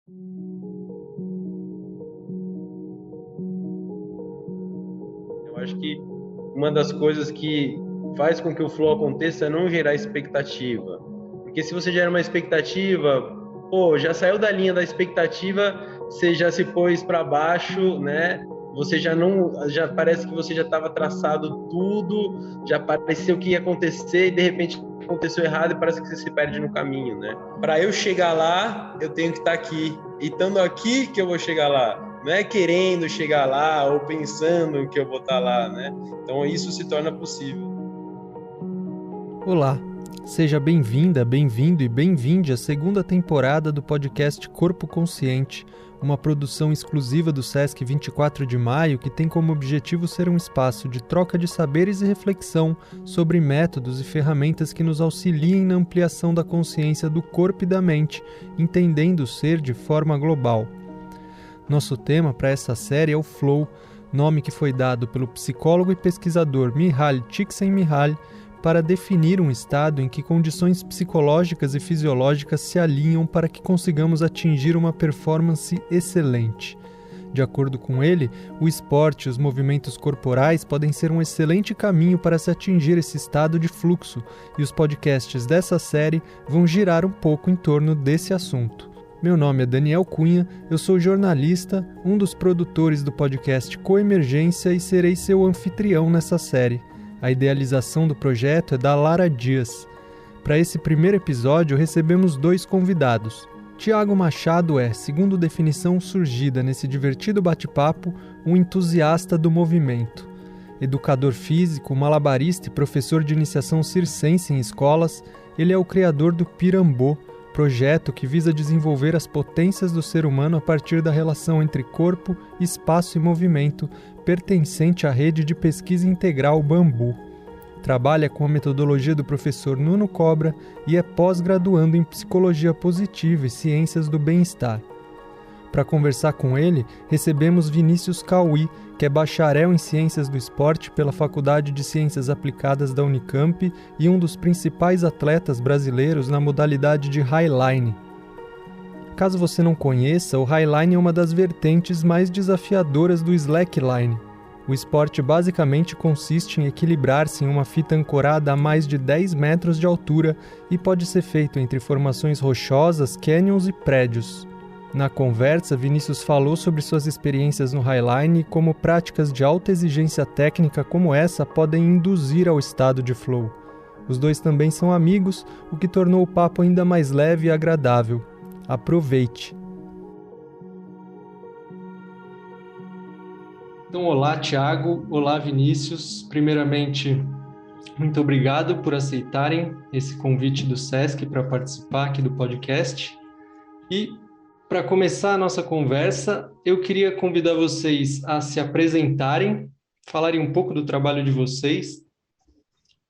Eu acho que uma das coisas que faz com que o flow aconteça é não gerar expectativa. Porque se você gera uma expectativa, pô, já saiu da linha da expectativa, você já se pôs para baixo, né? Você já não, já parece que você já estava traçado tudo, já pareceu que ia acontecer e de repente aconteceu errado e parece que você se perde no caminho, né? Para eu chegar lá, eu tenho que estar aqui. E estando aqui que eu vou chegar lá. Não é querendo chegar lá ou pensando que eu vou estar lá, né? Então isso se torna possível. Olá, seja bem-vinda, bem-vindo e bem-vinde à segunda temporada do podcast Corpo Consciente, uma produção exclusiva do SESC 24 de Maio que tem como objetivo ser um espaço de troca de saberes e reflexão sobre métodos e ferramentas que nos auxiliem na ampliação da consciência do corpo e da mente, entendendo o ser de forma global. Nosso tema para essa série é o Flow, nome que foi dado pelo psicólogo e pesquisador Mihaly Csikszentmihalyi para definir um estado em que condições psicológicas e fisiológicas se alinham para que consigamos atingir uma performance excelente. De acordo com ele, o esporte e os movimentos corporais podem ser um excelente caminho para se atingir esse estado de fluxo, e os podcasts dessa série vão girar um pouco em torno desse assunto. Meu nome é Daniel Cunha, eu sou jornalista, um dos produtores do podcast Coemergência e serei seu anfitrião nessa série. A idealização do projeto é da Lara Dias. Para esse primeiro episódio, recebemos 2 convidados. Tiago Machado é, segundo definição surgida nesse divertido bate-papo, um entusiasta do movimento. Educador físico, malabarista e professor de iniciação circense em escolas, ele é o criador do Pirambô, projeto que visa desenvolver as potências do ser humano a partir da relação entre corpo, espaço e movimento, pertencente à rede de pesquisa integral Bambu. Trabalha com a metodologia do professor Nuno Cobra e é pós-graduando em Psicologia Positiva e Ciências do Bem-Estar. Para conversar com ele, recebemos Vinícius Cauí, que é bacharel em Ciências do Esporte pela Faculdade de Ciências Aplicadas da Unicamp e um dos principais atletas brasileiros na modalidade de Highline. Caso você não conheça, o Highline é uma das vertentes mais desafiadoras do Slackline. O esporte basicamente consiste em equilibrar-se em uma fita ancorada a mais de 10 metros de altura e pode ser feito entre formações rochosas, canyons e prédios. Na conversa, Vinícius falou sobre suas experiências no Highline e como práticas de alta exigência técnica como essa podem induzir ao estado de flow. Os dois também são amigos, o que tornou o papo ainda mais leve e agradável. Aproveite! Então, olá, Tiago. Olá, Vinícius. Primeiramente, muito obrigado por aceitarem esse convite do SESC para participar aqui do podcast. E, para começar a nossa conversa, eu queria convidar vocês a se apresentarem, falarem um pouco do trabalho de vocês,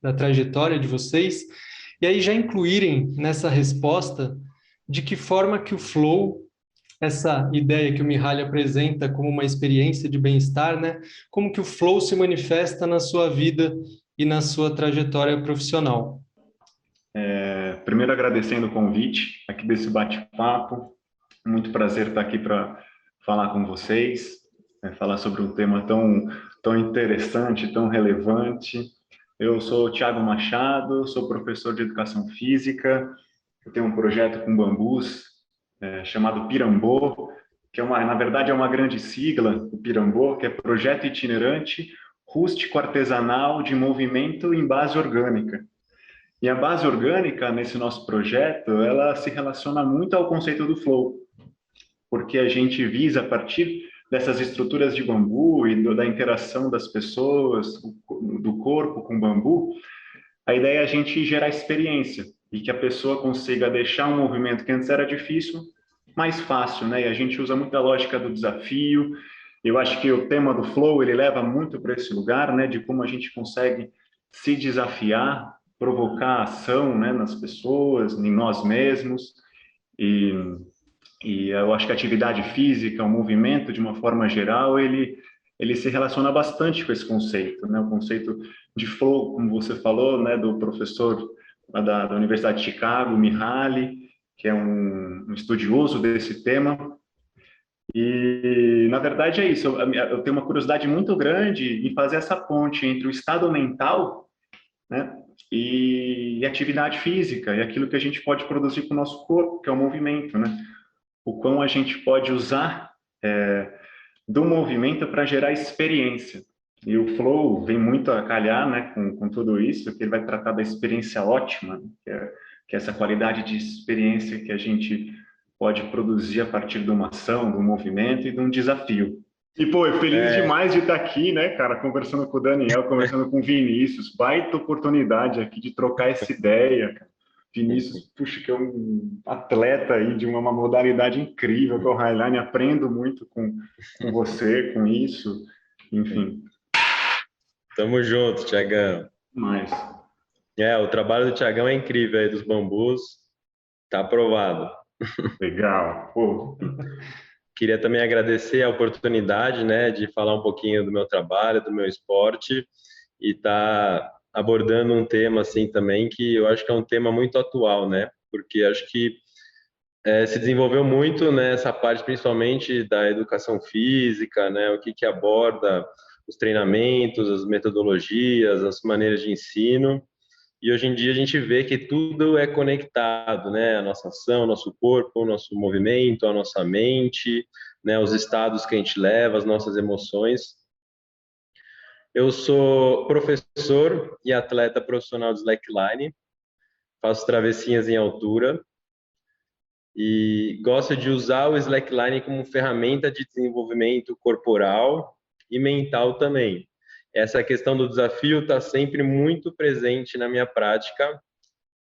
da trajetória de vocês, e aí já incluírem nessa resposta de que forma que o flow, essa ideia que o Mihaly apresenta como uma experiência de bem-estar, né? Como que o flow se manifesta na sua vida e na sua trajetória profissional. Primeiro agradecendo o convite aqui desse bate-papo. Muito prazer estar aqui para falar com vocês, falar sobre um tema tão interessante, tão relevante. Eu sou o Tiago Machado, sou professor de Educação Física, eu tenho um projeto com bambus chamado Pirambô, que na verdade é uma grande sigla, o Pirambô, que é Projeto Itinerante Rústico Artesanal de Movimento em Base Orgânica. E a base orgânica, nesse nosso projeto, ela se relaciona muito ao conceito do flow, porque a gente visa, a partir dessas estruturas de bambu e da interação das pessoas, do corpo com bambu, a ideia é a gente gerar experiência e que a pessoa consiga deixar um movimento que antes era difícil, mais fácil, né? E a gente usa muita lógica do desafio. Eu acho que o tema do flow, ele leva muito para esse lugar, né? De como a gente consegue se desafiar, provocar ação, né? Nas pessoas, em nós mesmos. E eu acho que a atividade física, o movimento, de uma forma geral, ele se relaciona bastante com esse conceito, né? O conceito de flow, como você falou, né? Do professor da Universidade de Chicago, Mihaly, que é um estudioso desse tema. E, na verdade, é isso. Eu tenho uma curiosidade muito grande em fazer essa ponte entre o estado mental, né, e atividade física, e aquilo que a gente pode produzir com o nosso corpo, que é o movimento, né? O quão a gente pode usar do movimento para gerar experiência. E o flow vem muito a calhar, né, com tudo isso, que ele vai tratar da experiência ótima, que é essa qualidade de experiência que a gente pode produzir a partir de uma ação, de um movimento e de um desafio. E, pô, feliz demais de estar aqui, né, cara, conversando com o Daniel, conversando com o Vinícius, baita oportunidade aqui de trocar essa ideia, cara. Vinícius, puxa, que é um atleta aí de uma modalidade incrível, que é o Highline, aprendo muito com você, com isso, enfim. Tamo junto, Thiagão. Mas... o trabalho do Thiagão é incrível aí, dos bambus, tá aprovado. Legal, pô. Queria também agradecer a oportunidade, né, de falar um pouquinho do meu trabalho, do meu esporte, e tá abordando um tema assim também que eu acho que é um tema muito atual, né? Porque acho que se desenvolveu muito nessa parte, principalmente da educação física, né? O que aborda os treinamentos, as metodologias, as maneiras de ensino. E hoje em dia a gente vê que tudo é conectado, né? A nossa ação, o nosso corpo, o nosso movimento, a nossa mente, né? Os estados que a gente leva, as nossas emoções. Eu sou professor e atleta profissional de slackline, faço travessinhas em altura e gosto de usar o slackline como ferramenta de desenvolvimento corporal e mental também. Essa questão do desafio está sempre muito presente na minha prática,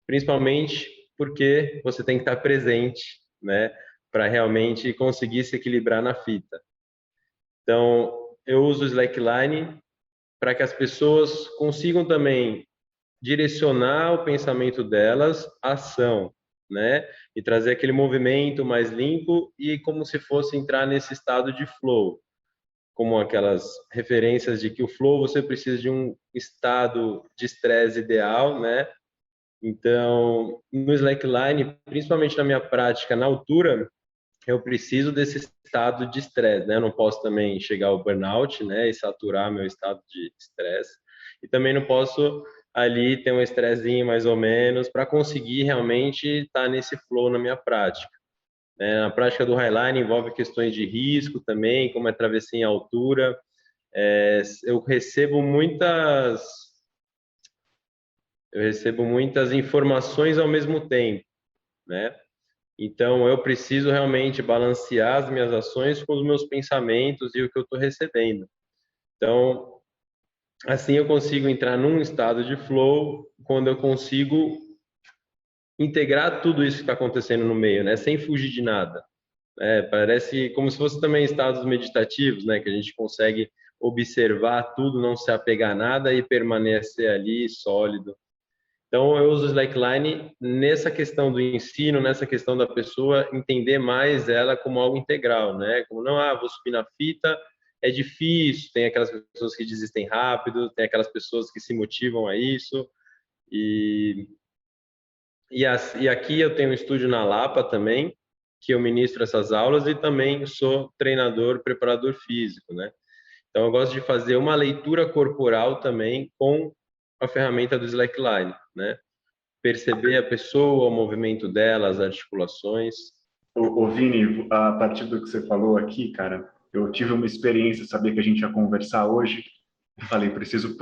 principalmente porque você tem que estar presente, né, para realmente conseguir se equilibrar na fita. Então, eu uso o slackline para que as pessoas consigam também direcionar o pensamento delas à ação, né? E trazer aquele movimento mais limpo e como se fosse entrar nesse estado de flow, como aquelas referências de que o flow você precisa de um estado de estresse ideal, né? Então, no slackline, principalmente na minha prática na altura, eu preciso desse estado de estresse, né? Eu não posso também chegar ao burnout, né? E saturar meu estado de estresse. E também não posso ali ter um estressinho mais ou menos para conseguir realmente estar nesse flow na minha prática. Na prática do Highline envolve questões de risco também, como é travessia em altura. Eu recebo muitas informações ao mesmo tempo, né? Então, eu preciso realmente balancear as minhas ações com os meus pensamentos e o que eu estou recebendo. Então, assim eu consigo entrar num estado de flow quando eu consigo integrar tudo isso que está acontecendo no meio, né? Sem fugir de nada. Parece como se fosse também estados meditativos, né? Que a gente consegue observar tudo, não se apegar a nada e permanecer ali sólido. Então, eu uso o slackline nessa questão do ensino, nessa questão da pessoa entender mais ela como algo integral, né? Como não, vou subir na fita, é difícil, tem aquelas pessoas que desistem rápido, tem aquelas pessoas que se motivam a isso. E aqui eu tenho um estúdio na Lapa também, que eu ministro essas aulas e também sou treinador, preparador físico, né? Então, eu gosto de fazer uma leitura corporal também com a ferramenta do slackline, né? Perceber a pessoa, o movimento dela, as articulações. Ô Vini, a partir do que você falou aqui, cara, eu tive uma experiência, sabia que a gente ia conversar hoje. Eu falei,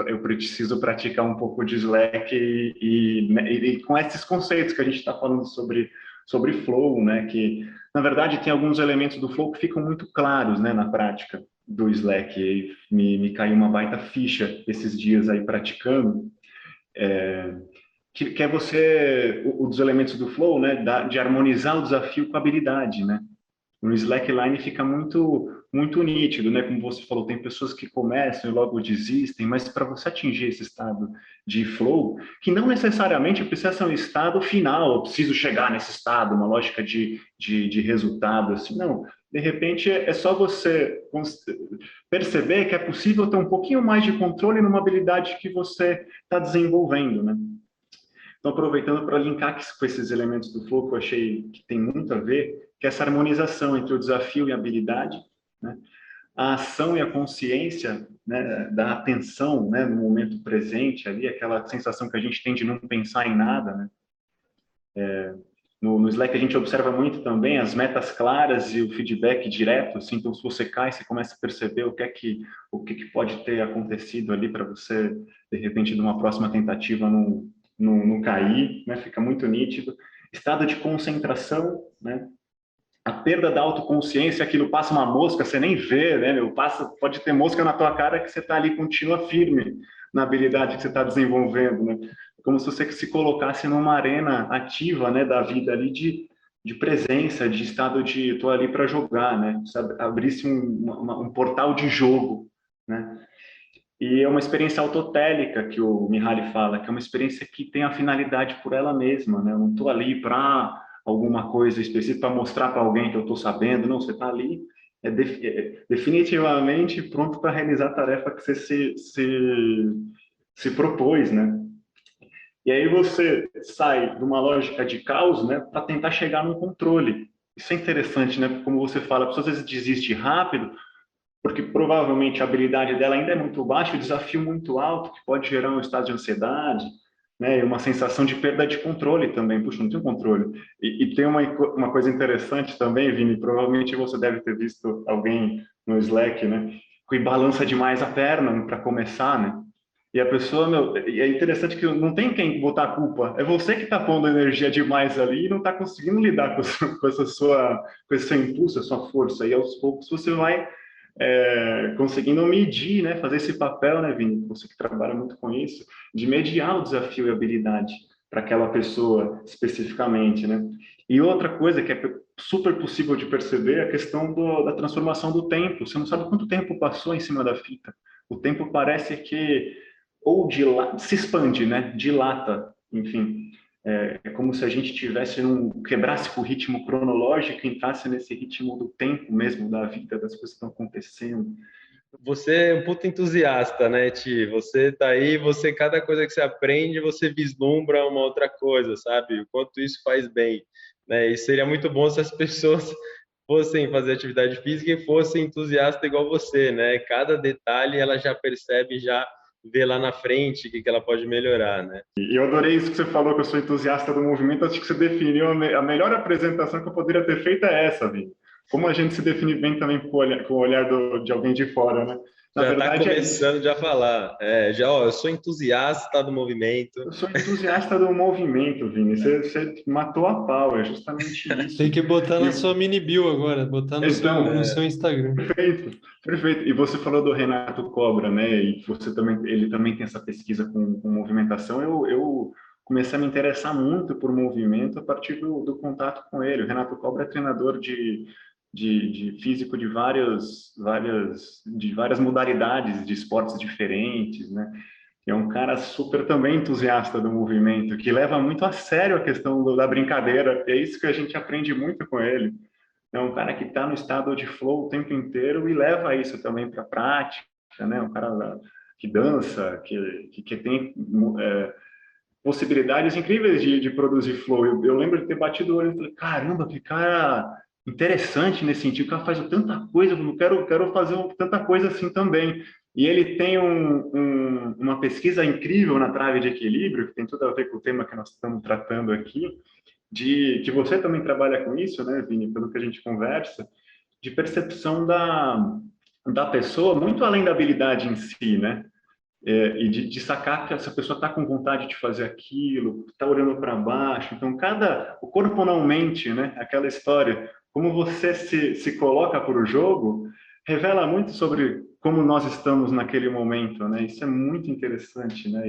eu preciso praticar um pouco de Slack e com esses conceitos que a gente está falando sobre flow, né? Que na verdade tem alguns elementos do flow que ficam muito claros, né, na prática do Slack. E me caiu uma baita ficha esses dias aí praticando. Que é você, dos elementos do flow, né, de harmonizar o desafio com a habilidade, né? No slackline fica muito nítido, né? Como você falou, tem pessoas que começam e logo desistem, mas para você atingir esse estado de flow, que não necessariamente precisa ser um estado final, eu preciso chegar nesse estado, uma lógica de resultado, assim, não. De repente, é só você perceber que é possível ter um pouquinho mais de controle numa habilidade que você está desenvolvendo, né? Então, aproveitando para linkar com esses elementos do flow que eu achei que tem muito a ver, que é essa harmonização entre o desafio e a habilidade, né? A ação e a consciência, né, da atenção, né, no momento presente ali, aquela sensação que a gente tem de não pensar em nada, né? No Slack a gente observa muito também as metas claras e o feedback direto, assim, então se você cai, você começa a perceber o que pode ter acontecido ali para você, de repente, numa próxima tentativa não cair, né? Fica muito nítido. Estado de concentração, né? A perda da autoconsciência, aquilo passa uma mosca, você nem vê, né? Pode ter mosca na tua cara que você está ali, continua firme na habilidade que você está desenvolvendo, né? Como se você se colocasse numa arena ativa, né, da vida ali de presença, de estado de estou ali para jogar, né? Sabe? Abrisse um portal de jogo, né? E é uma experiência autotélica que o Mihaly fala, que é uma experiência que tem a finalidade por ela mesma, né? Eu não estou ali para alguma coisa específica, para mostrar para alguém que eu estou sabendo, não, você está ali definitivamente pronto para realizar a tarefa que você se propôs, né? E aí você sai de uma lógica de caos, né, para tentar chegar num controle. Isso é interessante, né? Como você fala, a pessoa às vezes desiste rápido, porque provavelmente a habilidade dela ainda é muito baixa, o desafio muito alto, que pode gerar um estado de ansiedade, né, e uma sensação de perda de controle também. Puxa, não tenho controle. E tem uma coisa interessante também, Vini, provavelmente você deve ter visto alguém no Slack, né, que balança demais a perna para começar, né? E a pessoa, meu, e é interessante que não tem quem botar a culpa. É você que está pondo energia demais ali e não está conseguindo lidar com esse seu impulso, a sua força. E aos poucos você vai conseguindo medir, né, fazer esse papel, né, Vini, você que trabalha muito com isso, de mediar o desafio e a habilidade para aquela pessoa especificamente, né? E outra coisa que é super possível de perceber é a questão da transformação do tempo. Você não sabe quanto tempo passou em cima da fita. O tempo parece que se expande, né? Dilata, enfim. É como se a gente quebrasse o ritmo cronológico e entrasse nesse ritmo do tempo mesmo, da vida, das coisas que estão acontecendo. Você é um puto entusiasta, né, Ti? Você tá aí, cada coisa que você aprende, você vislumbra uma outra coisa, sabe? O quanto isso faz bem, né? E seria muito bom se as pessoas fossem fazer atividade física e fossem entusiasta igual você, né? Cada detalhe ela já percebe, já vê lá na frente o que ela pode melhorar, né? E eu adorei isso que você falou, que eu sou entusiasta do movimento. Acho que você definiu a melhor apresentação que eu poderia ter feito é essa, Vini. Como a gente se define bem também com o olhar de alguém de fora, né? Na Já está verdade, começando já a falar. Eu sou entusiasta do movimento. Eu sou entusiasta do movimento, Vini. Você matou a pau, é justamente isso. Tem que botar na sua mini bio agora, botar no seu Instagram. Perfeito, perfeito. E você falou do Renato Cobra, né? E ele também tem essa pesquisa com movimentação. Eu comecei a me interessar muito por movimento a partir do contato com ele. O Renato Cobra é treinador de físico de várias modalidades de esportes diferentes, né? É um cara super também entusiasta do movimento, que leva muito a sério a questão da brincadeira. É isso que a gente aprende muito com ele. É um cara que está no estado de flow o tempo inteiro e leva isso também para a prática, né? Um cara que dança, que tem possibilidades incríveis de produzir flow. Eu lembro de ter batido o olho e falei, caramba, que cara interessante nesse sentido, o cara faz tanta coisa, eu quero fazer tanta coisa assim também. E ele tem uma pesquisa incrível na trave de equilíbrio, que tem tudo a ver com o tema que nós estamos tratando aqui, que você também trabalha com isso, né, Vini, pelo que a gente conversa, de percepção da pessoa, muito além da habilidade em si, né? E de sacar que essa pessoa está com vontade de fazer aquilo, está olhando para baixo. Então, o corpo não mente, né? Aquela história. Como você se coloca para o jogo, revela muito sobre como nós estamos naquele momento, né? Isso é muito interessante, né?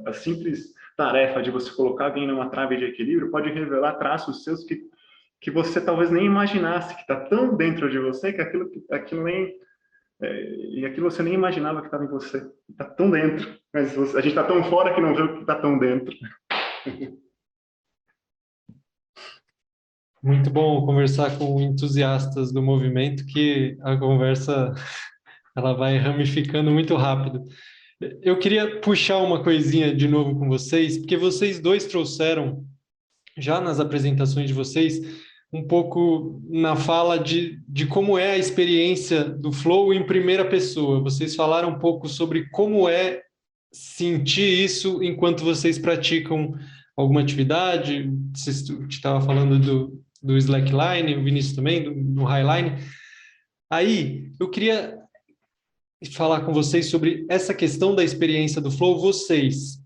A simples tarefa de você colocar alguém numa trave de equilíbrio pode revelar traços seus que você talvez nem imaginasse, que está tão dentro de você que aquilo nem e aquilo você nem imaginava que estava em você. Está tão dentro. Mas a gente está tão fora que não vê o que está tão dentro. Muito bom conversar com entusiastas do movimento, que a conversa ela vai ramificando muito rápido. Eu queria puxar uma coisinha de novo com vocês, porque vocês dois trouxeram, já nas apresentações de vocês, um pouco na fala de como é a experiência do Flow em primeira pessoa. Vocês falaram um pouco sobre como é sentir isso enquanto vocês praticam alguma atividade. Você estava falando do slackline, o Vinícius também, do highline. Aí, eu queria falar com vocês sobre essa questão da experiência do Flow. Vocês,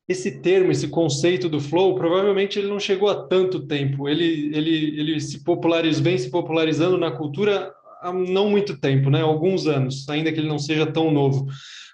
esse termo, esse conceito do flow, provavelmente ele não chegou há tanto tempo. Ele se popularizou, vem se popularizando na cultura há não muito tempo, né? Alguns anos, ainda que ele não seja tão novo.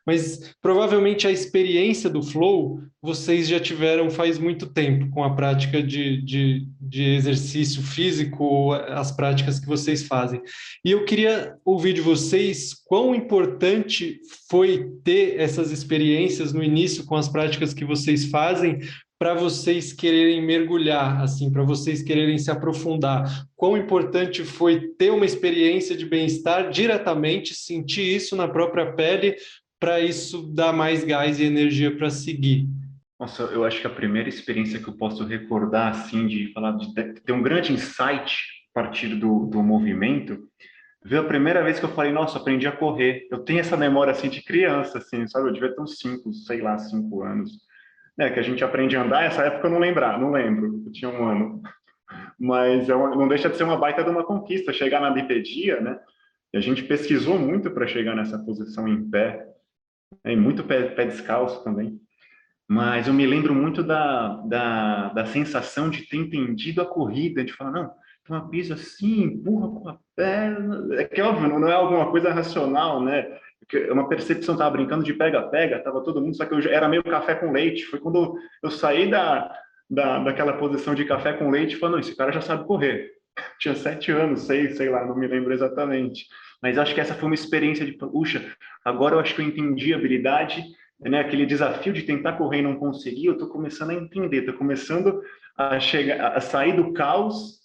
Mas provavelmente a experiência do flow vocês já tiveram faz muito tempo com a prática de exercício físico, as práticas que vocês fazem. E eu queria ouvir de vocês quão importante foi ter essas experiências no início com as práticas que vocês fazem para vocês quererem mergulhar, assim, para vocês quererem se aprofundar. Quão importante foi ter uma experiência de bem-estar diretamente, sentir isso na própria pele, para isso dar mais gás e energia para seguir. Nossa, eu acho que a primeira experiência que eu posso recordar, assim, de falar de ter um grande insight a partir do movimento, veio a primeira vez que eu falei, nossa, aprendi a correr. Eu tenho essa memória, assim, de criança, assim, sabe? Eu devia ter uns 5, sei lá, 5 anos. É, que a gente aprende a andar, essa época eu não lembro, eu tinha 1 ano. Mas não deixa de ser uma baita de uma conquista, chegar na bipedia, né? E a gente pesquisou muito para chegar nessa posição em pé, né? E muito pé descalço também. Mas eu me lembro muito da sensação de ter entendido a corrida, de falar, não, então pisa assim, empurra com a perna. É que óbvio, não é alguma coisa racional, né? É uma percepção, tava brincando de pega-pega, tava todo mundo, só que eu era meio café com leite. Foi quando eu saí daquela posição de café com leite, falando, não, esse cara já sabe correr. Tinha 7 anos, sei lá, não me lembro exatamente. Mas acho que essa foi uma experiência de, puxa, agora eu acho que eu entendi a habilidade, né, aquele desafio de tentar correr e não conseguir, eu estou começando a entender, estou começando a chegar, a sair do caos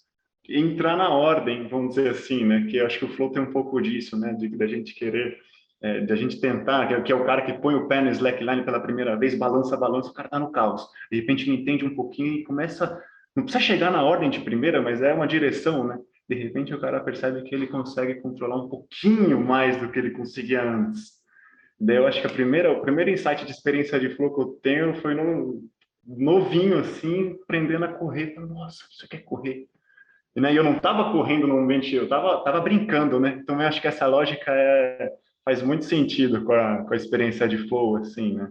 e entrar na ordem, vamos dizer assim, né? Que eu acho que o flow tem um pouco disso, né? Da gente querer, da gente tentar, que é o cara que põe o pé no slackline pela primeira vez, balança, o cara está no caos. De repente ele entende um pouquinho e começa, não precisa chegar na ordem de primeira, mas é uma direção, né? De repente o cara percebe que ele consegue controlar um pouquinho mais do que ele conseguia antes. Daí eu acho que o primeiro insight de experiência de flow que eu tenho foi novinho, assim, aprendendo a correr. Nossa, isso aqui é correr. E, né, eu não estava correndo no ambiente, eu tava brincando, né? Então eu acho que essa lógica faz muito sentido com a experiência de flow, assim, né?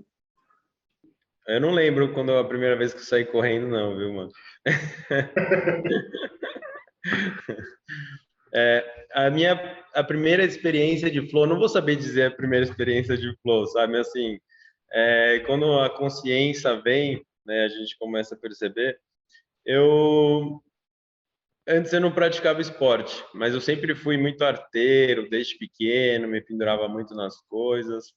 Eu não lembro quando a primeira vez que eu saí correndo, não, viu, mano? A primeira experiência de flow, não vou saber dizer a primeira experiência de flow, sabe? Assim, quando a consciência vem, né, a gente começa a perceber. Antes eu não praticava esporte, mas eu sempre fui muito arteiro, desde pequeno, me pendurava muito nas coisas.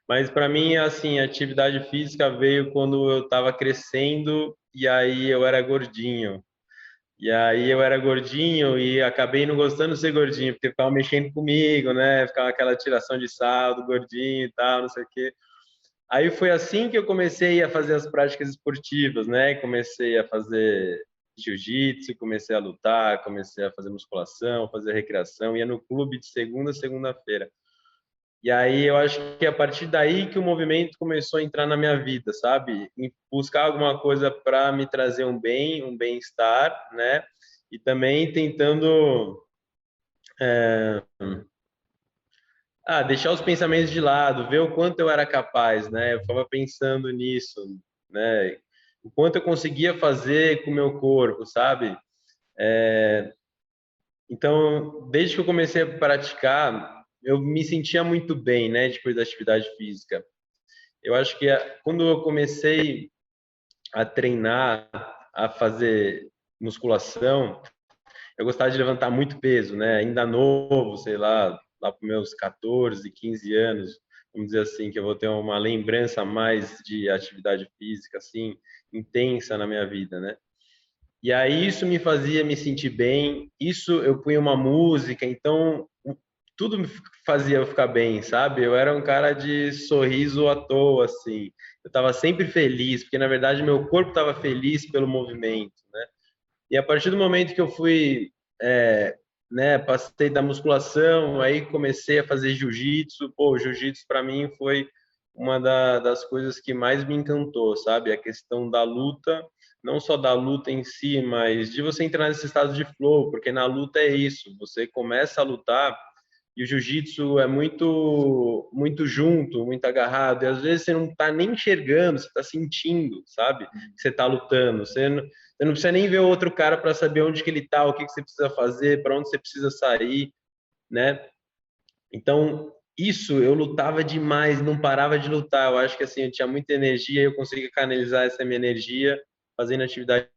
Mas para mim, assim, a atividade física veio quando eu estava crescendo e aí eu era gordinho. E aí eu era gordinho e acabei não gostando de ser gordinho, porque ficava mexendo comigo, né? Ficava aquela tiração de sal do gordinho e tal, não sei o quê. Aí foi assim que eu comecei a fazer as práticas esportivas, né? Comecei a fazer jiu-jitsu, comecei a lutar, comecei a fazer musculação, fazer recreação, ia no clube de segunda a segunda-feira. E aí eu acho que é a partir daí que o movimento começou a entrar na minha vida, sabe? Em buscar alguma coisa para me trazer um bem-estar, né? E também tentando deixar os pensamentos de lado, ver o quanto eu era capaz, né? Eu estava pensando nisso, né? O quanto eu conseguia fazer com o meu corpo, sabe? Então, desde que eu comecei a praticar, eu me sentia muito bem, né? Depois da atividade física. Eu acho que quando eu comecei a treinar, a fazer musculação, eu gostava de levantar muito peso, né? Ainda novo, sei lá para meus 14, 15 anos, vamos dizer assim, que eu vou ter uma lembrança mais de atividade física, assim, intensa na minha vida, né? E aí isso me fazia me sentir bem, isso eu punha uma música, então tudo me fazia eu ficar bem, sabe? Eu era um cara de sorriso à toa, assim. Eu estava sempre feliz, porque na verdade meu corpo estava feliz pelo movimento, né? E a partir do momento que eu fui, né, passei da musculação, aí comecei a fazer jiu-jitsu. Pô, o jiu-jitsu para mim foi uma das coisas que mais me encantou, sabe? A questão da luta, não só da luta em si, mas de você entrar nesse estado de flow, porque na luta é isso, você começa a lutar e o jiu-jitsu é muito muito junto, muito agarrado, e às vezes você não está nem enxergando, você está sentindo, sabe? Que você está lutando, você não precisa nem ver o outro cara para saber onde que ele está, o que que você precisa fazer, para onde você precisa sair, né? Então, isso eu lutava demais, não parava de lutar. Eu acho que assim, eu tinha muita energia, eu conseguia canalizar essa minha energia fazendo atividade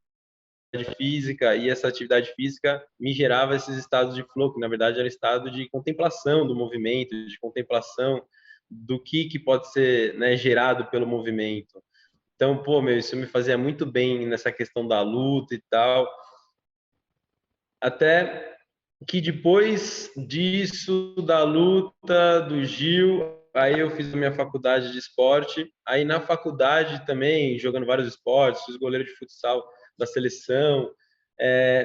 física, e essa atividade física me gerava esses estados de flow, que na verdade era estado de contemplação do movimento, de contemplação do que pode ser, né, gerado pelo movimento. Então, pô, meu, isso me fazia muito bem nessa questão da luta e tal. Até que depois disso, da luta, do Gil, aí eu fiz a minha faculdade de esporte. Aí na faculdade também, jogando vários esportes, fiz goleiro de futsal da seleção.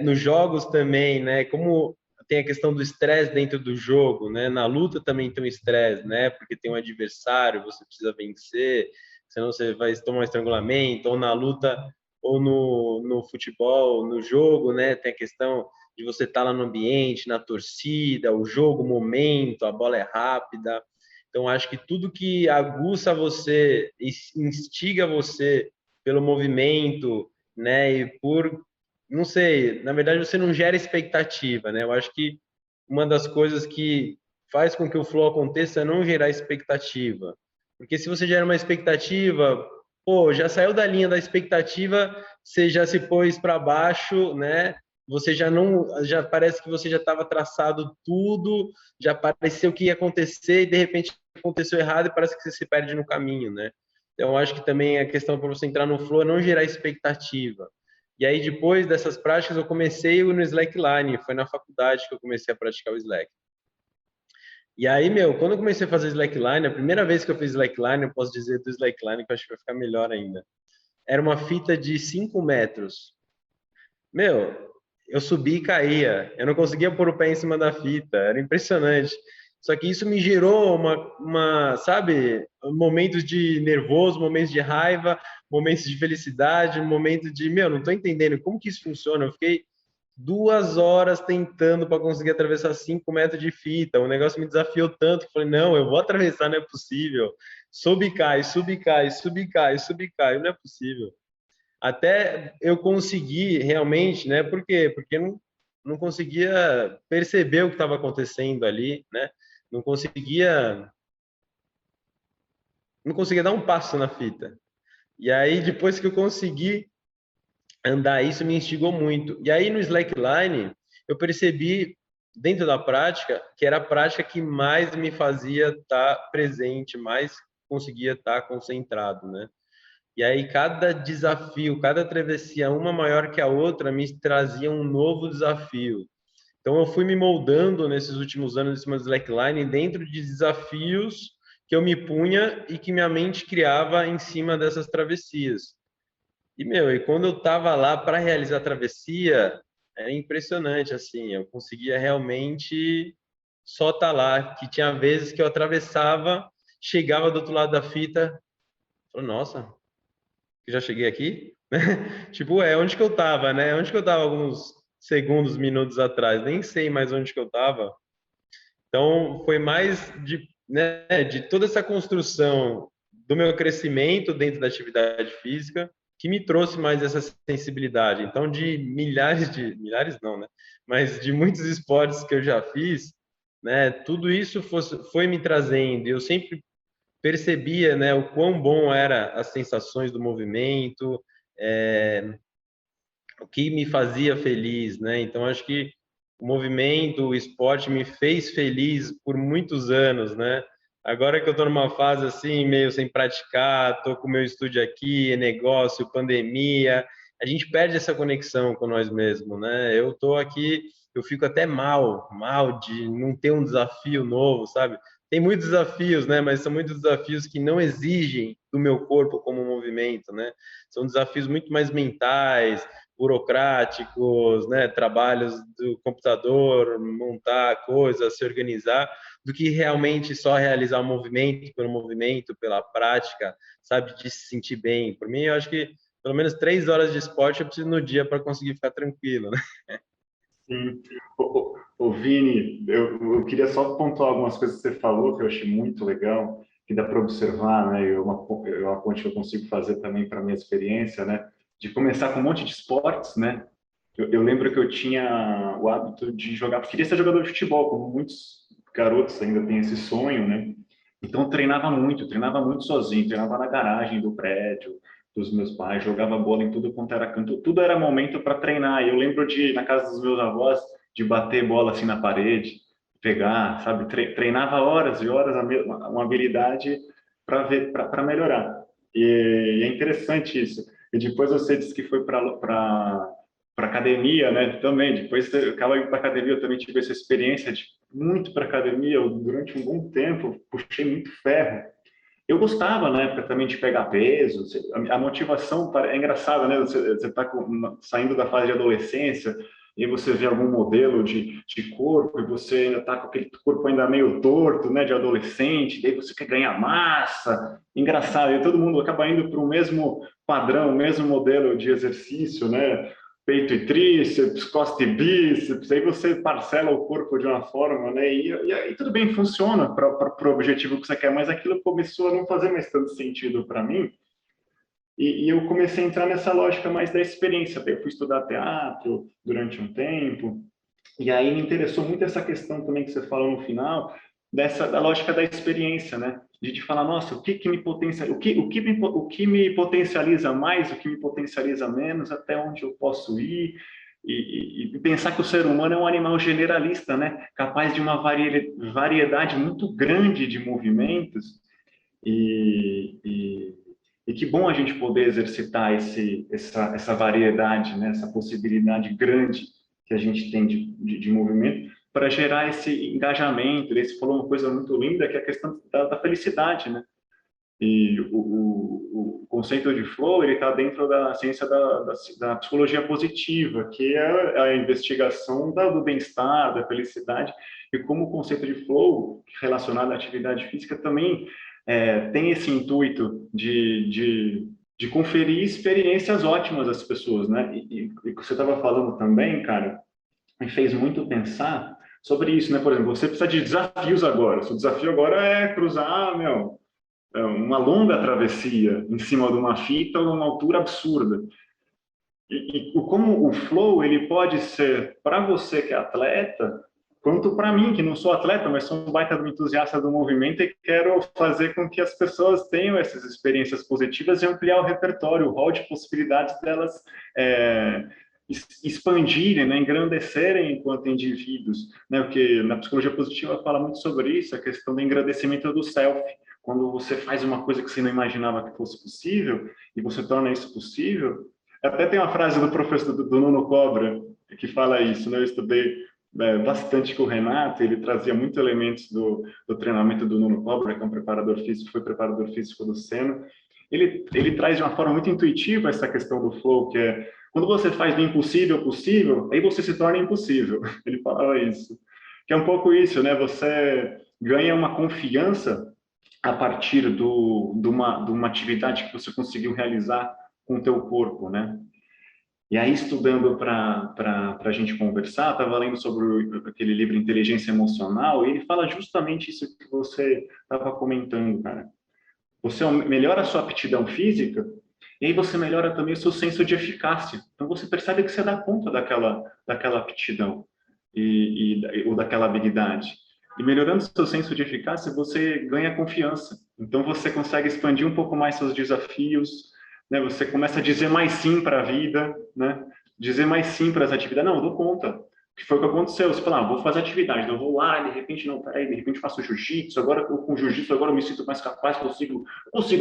Nos jogos também, né? Como tem a questão do estresse dentro do jogo, né? Na luta também tem um estresse, né? Porque tem um adversário, você precisa vencer, senão você vai tomar um estrangulamento. Ou na luta, ou no futebol, no jogo, né? Tem a questão de você estar lá no ambiente, na torcida, o jogo, o momento, a bola é rápida. Então, acho que tudo que aguça você, instiga você pelo movimento, né, e por, não sei, na verdade você não gera expectativa, né? Eu acho que uma das coisas que faz com que o flow aconteça é não gerar expectativa. Porque se você gera uma expectativa, pô, já saiu da linha da expectativa, você já se pôs para baixo, né? Você já não, já parece que você já estava traçado tudo, já pareceu que ia acontecer e de repente aconteceu errado e parece que você se perde no caminho, né? Então acho que também a questão para você entrar no flow é não gerar expectativa. E aí depois dessas práticas eu comecei no slackline, foi na faculdade que eu comecei a praticar o slack. E aí, meu, quando eu comecei a fazer slackline, a primeira vez que eu fiz slackline, eu posso dizer do slackline que eu acho que vai ficar melhor ainda. Era uma fita de 5 metros. Meu, eu subi e caía. Eu não conseguia pôr o pé em cima da fita. Era impressionante. Só que isso me gerou sabe, momentos de nervoso, momentos de raiva, momentos de felicidade, momentos de, meu, não tô entendendo como que isso funciona. Eu fiquei 2 horas tentando para conseguir atravessar 5 metros de fita. O negócio me desafiou tanto que eu falei, não, eu vou atravessar, não é possível. Sobe e cai, sube e cai, sube e cai, sube e cai, não é possível. Até eu conseguir realmente, né? Por quê? Porque não conseguia perceber o que estava acontecendo ali, né? Não conseguia, não conseguia dar um passo na fita. E aí, depois que eu consegui andar, isso me instigou muito. E aí, no slackline, eu percebi, dentro da prática, que era a prática que mais me fazia estar presente, mais conseguia estar concentrado, né? E aí cada desafio, cada travessia, uma maior que a outra, me trazia um novo desafio. Então eu fui me moldando nesses últimos anos em cima do slackline dentro de desafios que eu me punha e que minha mente criava em cima dessas travessias. E meu, e quando eu estava lá para realizar a travessia, era impressionante assim, eu conseguia realmente só estar lá, que tinha vezes que eu atravessava, chegava do outro lado da fita, falei, nossa, que já cheguei aqui? Tipo, onde que eu tava, né? Onde que eu tava alguns segundos, minutos atrás? Nem sei mais onde que eu tava. Então, foi mais de, né, de toda essa construção do meu crescimento dentro da atividade física que me trouxe mais essa sensibilidade. Então, de milhares não, né? Mas de muitos esportes que eu já fiz, né? Tudo isso foi me trazendo. Eu sempre percebia, né, o quão bom era as sensações do movimento, é, o que me fazia feliz, né? Então acho que o movimento, o esporte me fez feliz por muitos anos, né? Agora que eu estou numa fase assim, meio sem praticar, estou com o meu estúdio aqui, negócio, pandemia, a gente perde essa conexão com nós mesmos, né? Eu estou aqui eu fico até mal de não ter um desafio novo, sabe? Tem muitos desafios, né? Mas são muitos desafios que não exigem do meu corpo como movimento, né? São desafios muito mais mentais, burocráticos, né? Trabalhos do computador, montar coisas, se organizar, do que realmente só realizar o movimento pelo movimento, pela prática, sabe? De se sentir bem. Por mim, eu acho que pelo menos 3 horas de esporte eu preciso no dia para conseguir ficar tranquilo, né? Sim. Vini, eu queria só pontuar algumas coisas que você falou que eu achei muito legal, que dá para observar, né? Uma ponte que eu consigo fazer também para minha experiência, né? De começar com um monte de esportes, né? Eu lembro que eu tinha o hábito de jogar, queria ser jogador de futebol, como muitos garotos ainda têm esse sonho, né? Então eu treinava muito sozinho, treinava na garagem do prédio dos meus pais, jogava bola em tudo quanto era canto, tudo era momento para treinar. E eu lembro de na casa dos meus avós de bater bola assim na parede, pegar, sabe, treinava horas e horas uma habilidade para ver para melhorar. E é interessante isso. E depois você disse que foi para academia, né? Também, depois eu acaba indo para academia, eu também tive essa experiência de muito para academia, eu, durante um bom tempo, puxei muito ferro. Eu gostava, na época, também de pegar peso, a motivação é engraçada, né? Você está saindo da fase de adolescência e você vê algum modelo de corpo e você ainda está com aquele corpo ainda meio torto, né? De adolescente, daí você quer ganhar massa. Engraçado, e todo mundo acaba indo para o mesmo padrão, o mesmo modelo de exercício, né? Peito e tríceps, costa e bíceps, aí você parcela o corpo de uma forma, né? E aí tudo bem, funciona para o objetivo que você quer, mas aquilo começou a não fazer mais tanto sentido para mim. E eu comecei a entrar nessa lógica mais da experiência. Daí eu fui estudar teatro durante um tempo, e aí me interessou muito essa questão também que você falou no final, da lógica da experiência, né? De falar, nossa, o que me potencializa mais, o que me potencializa menos, até onde eu posso ir, e pensar que o ser humano é um animal generalista, né? Capaz de uma variedade muito grande de movimentos, e, e que bom a gente poder exercitar essa variedade, né? Essa possibilidade grande que a gente tem de movimento para gerar esse engajamento. Ele falou uma coisa muito linda, que é a questão da felicidade, né? E o conceito de flow, ele está dentro da ciência da psicologia positiva, que é a investigação do bem-estar, da felicidade, e como o conceito de flow, relacionado à atividade física, também tem esse intuito de conferir experiências ótimas às pessoas, né? E o que você estava falando também, cara, me fez muito pensar sobre isso, né? Por exemplo, você precisa de desafios agora. O desafio agora é cruzar, uma longa travessia em cima de uma fita ou numa altura absurda. Como o flow ele pode ser para você que é atleta, quanto para mim que não sou atleta, mas sou um baita do entusiasta do movimento e quero fazer com que as pessoas tenham essas experiências positivas e ampliar o repertório, o rol de possibilidades delas expandirem, né, engrandecerem enquanto indivíduos, né? Porque na psicologia positiva fala muito sobre isso, a questão do engrandecimento do self. Quando você faz uma coisa que você não imaginava que fosse possível e você torna isso possível. Até tem uma frase do professor do Nuno Cobra que fala isso, né? Eu estudei bastante com o Renato, ele trazia muitos elementos do treinamento do Nuno Cobra, que é um preparador físico, foi preparador físico do Senna. Ele traz de uma forma muito intuitiva essa questão do flow, que é quando você faz do impossível possível, aí você se torna impossível. Ele falava isso. Que é um pouco isso, né? Você ganha uma confiança a partir de uma atividade que você conseguiu realizar com o teu corpo, né? E aí, estudando para a gente conversar, estava lendo sobre aquele livro Inteligência Emocional, e ele fala justamente isso que você estava comentando, cara. Você melhora a sua aptidão física, e aí você melhora também o seu senso de eficácia. Então, você percebe que você dá conta daquela aptidão ou daquela habilidade. E melhorando o seu senso de eficácia, você ganha confiança. Então, você consegue expandir um pouco mais seus desafios, né? Você começa a dizer mais sim para a vida, né? Dizer mais sim para as atividades. Não, eu dou conta. Que foi o que aconteceu. Você fala, vou fazer atividade, eu vou lá, de repente, não, peraí, de repente faço jiu-jitsu, agora com jiu-jitsu, agora eu me sinto mais capaz, consigo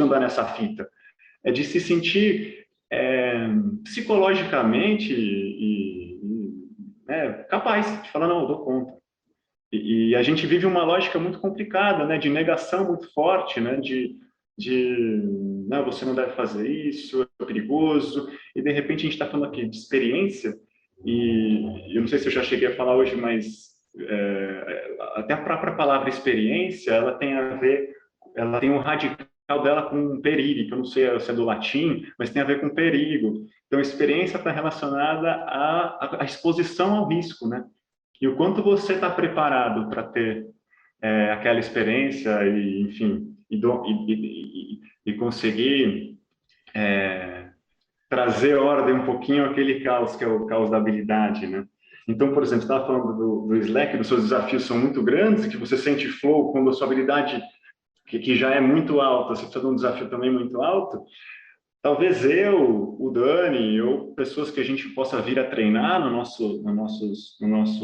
andar nessa fita. É de se sentir psicologicamente capaz de falar, não, eu dou conta. E a gente vive uma lógica muito complicada, né, de negação muito forte, né, não, você não deve fazer isso, é perigoso, e de repente a gente está falando aqui de experiência, e eu não sei se eu já cheguei a falar hoje, mas até a própria palavra experiência, ela tem a ver, ela tem um radical dela com perigo, que eu não sei se é do latim, mas tem a ver com perigo. Então, a experiência está relacionada à exposição ao risco, né? E o quanto você está preparado para ter aquela experiência e, enfim, e conseguir trazer ordem um pouquinho àquele caos que é o caos da habilidade, né? Então, por exemplo, você estava falando do Slack, dos seus desafios são muito grandes, e que você sente flow quando a sua habilidade, que já é muito alta, você precisa de um desafio também muito alto. Talvez eu, o Dani, ou pessoas que a gente possa vir a treinar no nosso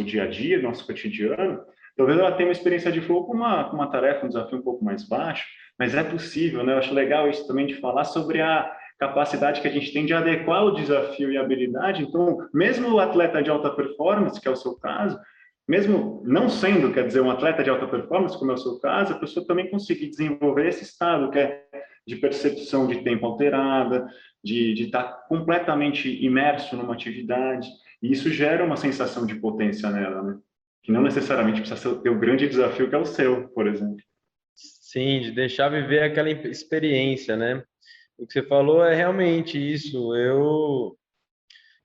dia a dia, no nosso cotidiano, talvez ela tenha uma experiência de flow com uma tarefa, um desafio um pouco mais baixo, mas é possível, né? Eu acho legal isso também de falar sobre a capacidade que a gente tem de adequar o desafio e a habilidade. Então, mesmo o atleta de alta performance, que é o seu caso, mesmo não sendo, quer dizer, um atleta de alta performance, como é o seu caso, a pessoa também conseguir desenvolver esse estado, que é de percepção de tempo alterada, de estar completamente imerso numa atividade, e isso gera uma sensação de potência nela, né? Que não necessariamente precisa ter o grande desafio que é o seu, por exemplo. Sim, de deixar viver aquela experiência, né? O que você falou é realmente isso.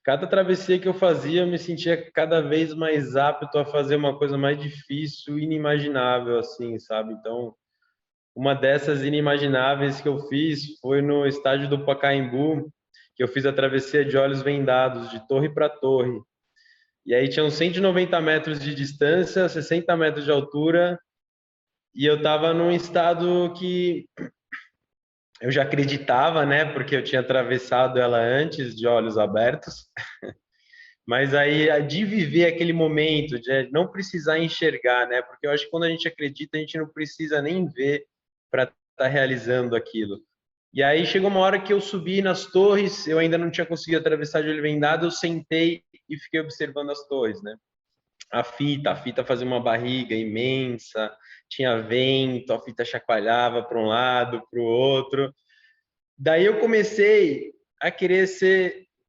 Cada travessia que eu fazia, eu me sentia cada vez mais apto a fazer uma coisa mais difícil, inimaginável, assim, sabe? Então, uma dessas inimagináveis que eu fiz foi no estádio do Pacaembu, que eu fiz a travessia de olhos vendados, de torre para torre. E aí tinham 190 metros de distância, 60 metros de altura, e eu estava num estado que eu já acreditava, né, porque eu tinha atravessado ela antes de olhos abertos. Mas aí de viver aquele momento, de não precisar enxergar, né? Porque eu acho que quando a gente acredita, a gente não precisa nem ver para estar realizando aquilo. E aí chegou uma hora que eu subi nas torres, eu ainda não tinha conseguido atravessar de olho vendado, eu sentei e fiquei observando as torres, né? A fita fazia uma barriga imensa, tinha vento, a fita chacoalhava para um lado, para o outro. Daí eu comecei a querer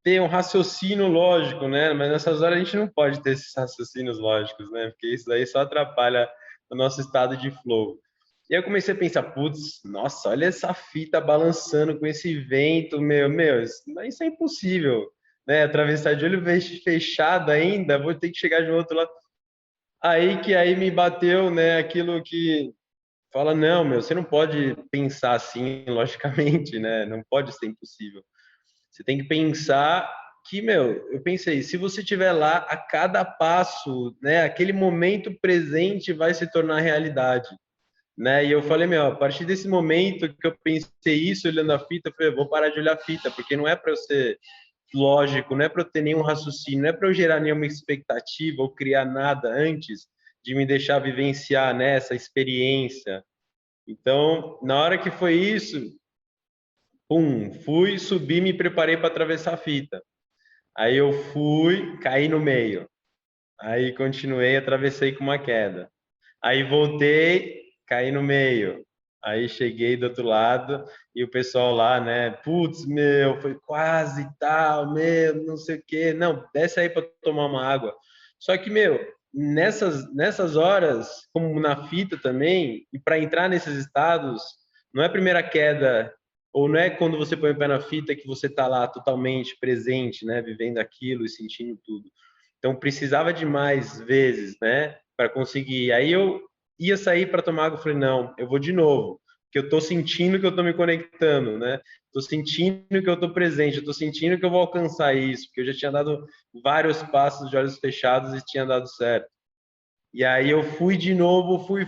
ter um raciocínio lógico, né? Mas nessas horas a gente não pode ter esses raciocínios lógicos, né? Porque isso daí só atrapalha o nosso estado de flow. E aí eu comecei a pensar, putz, nossa, olha essa fita balançando com esse vento, meu, isso é impossível, né? Atravessar de olho fechado ainda, vou ter que chegar de outro lado. Aí me bateu, né, aquilo que fala, não, meu, você não pode pensar assim, logicamente, né? Não pode ser impossível. Você tem que pensar que, meu, eu pensei, se você estiver lá, a cada passo, né, aquele momento presente vai se tornar realidade, né? E eu falei, meu, a partir desse momento que eu pensei isso, olhando a fita, eu falei, eu vou parar de olhar a fita, porque não é para eu ser lógico, não é para eu ter nenhum raciocínio, não é para eu gerar nenhuma expectativa ou criar nada antes de me deixar vivenciar, né, essa experiência. Então, na hora que foi isso, pum, fui, subi, me preparei para atravessar a fita. Aí eu fui, caí no meio. Aí continuei, atravessei com uma queda. Aí voltei, caí no meio. Aí cheguei do outro lado e o pessoal lá, né? Putz, meu, foi quase e tal, meu, não sei o quê. Não, desce aí para tomar uma água. Só que, meu, nessas horas, como na fita também, e para entrar nesses estados, não é a primeira queda, ou não é quando você põe o pé na fita que você está lá totalmente presente, né? Vivendo aquilo e sentindo tudo. Então precisava de mais vezes, né, para conseguir. Aí eu ia sair para tomar água, eu falei, não, eu vou de novo, porque eu estou sentindo que eu estou me conectando, né? Estou sentindo que eu estou presente, eu estou sentindo que eu vou alcançar isso, porque eu já tinha dado vários passos de olhos fechados e tinha dado certo. E aí eu fui de novo, fui,